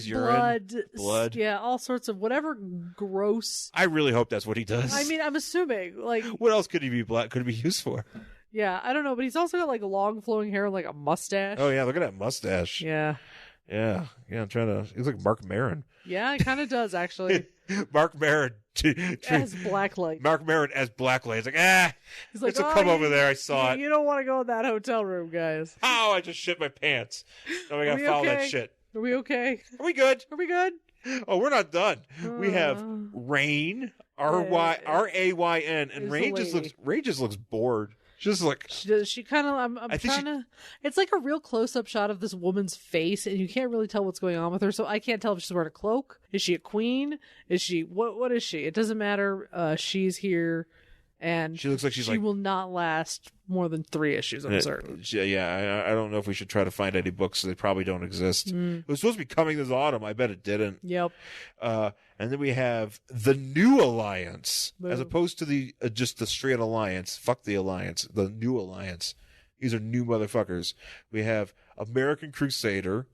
Speaker 2: urine, blood.
Speaker 1: Yeah, all sorts of whatever gross.
Speaker 2: I really hope that's what he does.
Speaker 1: I mean, I'm assuming. Like,
Speaker 2: what else could he be could he be used for?
Speaker 1: Yeah, I don't know, but he's also got like long flowing hair and like a mustache.
Speaker 2: Oh yeah, look at that mustache.
Speaker 1: Yeah.
Speaker 2: Yeah. I'm trying to. He's like Mark Maron.
Speaker 1: Yeah, it kind of does actually.
Speaker 2: Mark Maron
Speaker 1: as Blacklight.
Speaker 2: Mark Maron as Blacklight. He's like, he's like, come over there. I saw it.
Speaker 1: You don't want to go in that hotel room, guys.
Speaker 2: Oh, I just shit my pants. Now we gotta follow that shit.
Speaker 1: Are we okay?
Speaker 2: Are we good?
Speaker 1: Are we good?
Speaker 2: Oh, we're not done. We have Rain, Rayn, and Rain just looks bored. Just like
Speaker 1: she kind of. I'm trying to. It's like a real close-up shot of this woman's face, and you can't really tell what's going on with her. So I can't tell if she's wearing a cloak. Is she a queen? Is she what is she? It doesn't matter. She's here, And
Speaker 2: She looks like she's
Speaker 1: she will not last more than 3 issues, I'm certain.
Speaker 2: Yeah, I don't know if we should try to find any books. They probably don't exist. It was supposed to be coming this autumn. I bet it didn't.
Speaker 1: Yep.
Speaker 2: And then we have the New Alliance, as
Speaker 1: Boo.
Speaker 2: opposed to the just the straight Alliance. Fuck the Alliance. The New Alliance. These are new motherfuckers. We have American Crusader,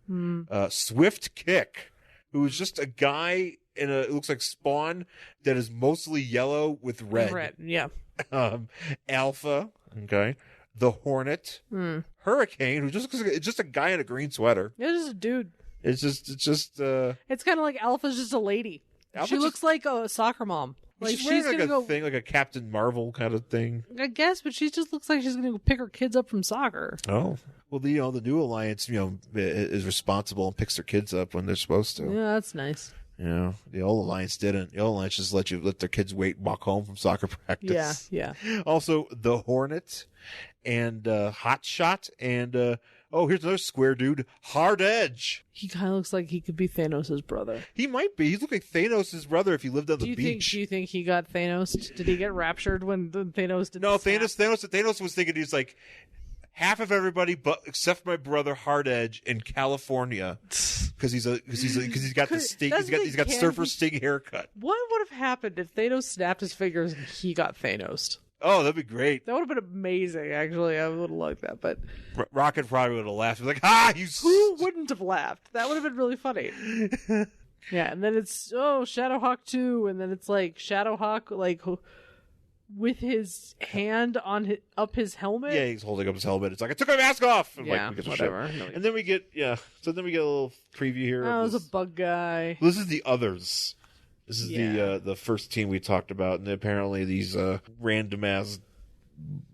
Speaker 2: Swift Kick, who is just a guy in it looks like Spawn that is mostly yellow with red.
Speaker 1: Red, yeah.
Speaker 2: Alpha, okay. The Hornet, Hurricane, who just looks like it's just a guy in a green sweater.
Speaker 1: Yeah, just a dude.
Speaker 2: It's just
Speaker 1: It's kind of like Alpha's just a lady.
Speaker 2: Alpha
Speaker 1: She
Speaker 2: just-
Speaker 1: looks like a soccer mom. Like
Speaker 2: she's wearing like
Speaker 1: gonna
Speaker 2: a
Speaker 1: go,
Speaker 2: thing, like a Captain Marvel kind of thing.
Speaker 1: I guess, but she just looks like she's gonna go pick her kids up from soccer.
Speaker 2: Oh, well, the New Alliance, is responsible and picks their kids up when they're supposed to.
Speaker 1: Yeah, that's nice.
Speaker 2: The old Alliance didn't. The old Alliance just let their kids walk home from soccer practice.
Speaker 1: Yeah.
Speaker 2: Also, the Hornet and Hot Shot and here's another square dude, Hard Edge.
Speaker 1: He kind of looks like he could be Thanos' brother.
Speaker 2: He might be. He's looking like Thanos' brother if he lived on the beach.
Speaker 1: Do you think he got Thanos? Did he get raptured when Thanos did?
Speaker 2: No,
Speaker 1: the snap?
Speaker 2: Thanos was thinking he's like half of everybody, but except for my brother Hard Edge in California, because he's got the sting. He's got surfer sting haircut.
Speaker 1: What would have happened if Thanos snapped his fingers and he got Thanos?
Speaker 2: Oh, that'd be great.
Speaker 1: That would have been amazing. Actually, I would have liked that. But
Speaker 2: Rocket probably would have laughed. He was like, "Ha!
Speaker 1: who wouldn't have laughed? That would have been really funny." Yeah, and then it's ShadowHawk 2, and then it's like ShadowHawk like with his hand on up his helmet.
Speaker 2: Yeah, he's holding up his helmet. It's like I took my mask off. And
Speaker 1: Yeah,
Speaker 2: we get some
Speaker 1: whatever.
Speaker 2: shit. And then we get So then we get a little preview here.
Speaker 1: Oh, it
Speaker 2: of
Speaker 1: was
Speaker 2: this.
Speaker 1: a bug guy.
Speaker 2: This is the others. This is
Speaker 1: Yeah.
Speaker 2: the first team we talked about, and apparently these random ass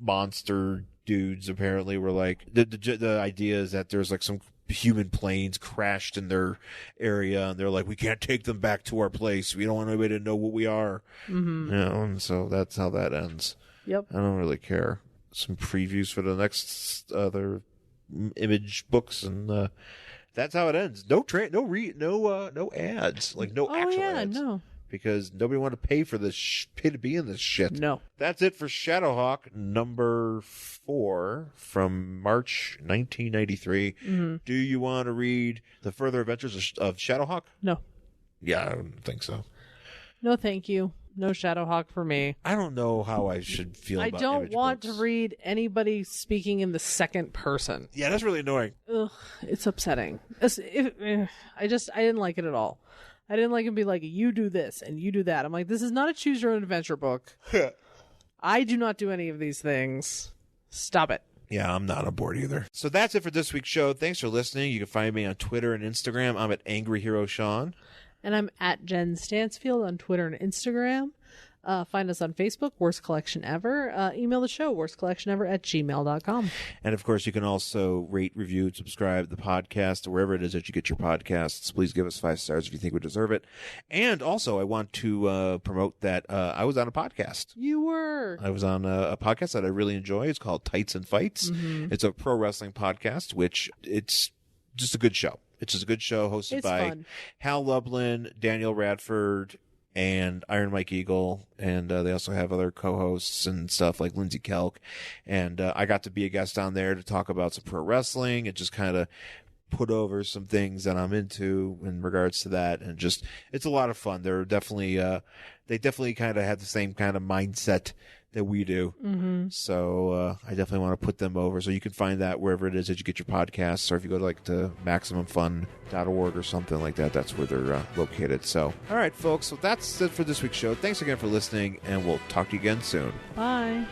Speaker 2: monster dudes apparently were like the idea is that there's like some human planes crashed in their area, and they're like, we can't take them back to our place. We don't want anybody to know what we are. And so that's how that ends.
Speaker 1: Yep.
Speaker 2: I don't really care. Some previews for the next other image books, and that's how it ends. No ads, like no actual ads.
Speaker 1: No.
Speaker 2: Because nobody wanted to pay for this, pay to be in this shit.
Speaker 1: No.
Speaker 2: That's it for ShadowHawk number 4 from March 1993. Do you want to read the further adventures of ShadowHawk?
Speaker 1: No.
Speaker 2: Yeah, I don't think so.
Speaker 1: No, thank you. No ShadowHawk for me.
Speaker 2: I don't know how I should feel
Speaker 1: I
Speaker 2: about
Speaker 1: don't
Speaker 2: image
Speaker 1: want
Speaker 2: books.
Speaker 1: to read anybody speaking in the second person.
Speaker 2: Yeah, that's really annoying.
Speaker 1: Ugh, it's upsetting. I didn't like it at all. I didn't like him be like, you do this and you do that. I'm like, this is not a choose your own adventure book. I do not do any of these things. Stop it.
Speaker 2: Yeah, I'm not on board either. So that's it for this week's show. Thanks for listening. You can find me on Twitter and Instagram. I'm at Angry Hero Sean.
Speaker 1: And I'm at Jen Stansfield on Twitter and Instagram. Find us on Facebook, Worst Collection Ever. Email the show, worstcollectionever@gmail.com.
Speaker 2: And of course, you can also rate, review, and subscribe to the podcast or wherever it is that you get your podcasts. Please give us 5 stars if you think we deserve it. And also, I want to promote that I was on a podcast.
Speaker 1: You were.
Speaker 2: I was on a podcast that I really enjoy. It's called Tights and Fights. It's a pro wrestling podcast, which it's just a good show. It's just a good show hosted
Speaker 1: It's
Speaker 2: by
Speaker 1: fun.
Speaker 2: Hal Lublin, Daniel Radford, and Iron Mike Eagle, and they also have other co-hosts and stuff like Lindsay Kelk, and I got to be a guest on there to talk about some pro wrestling and just kind of put over some things that I'm into in regards to that, and just it's a lot of fun. They're definitely they definitely kind of have the same kind of mindset that we do. So I definitely want to put them over. So you can find that wherever it is that you get your podcasts, or if you go to MaximumFun.org or something like that, that's where they're located. So, all right, folks. So that's it for this week's show. Thanks again for listening, and we'll talk to you again soon.
Speaker 1: Bye.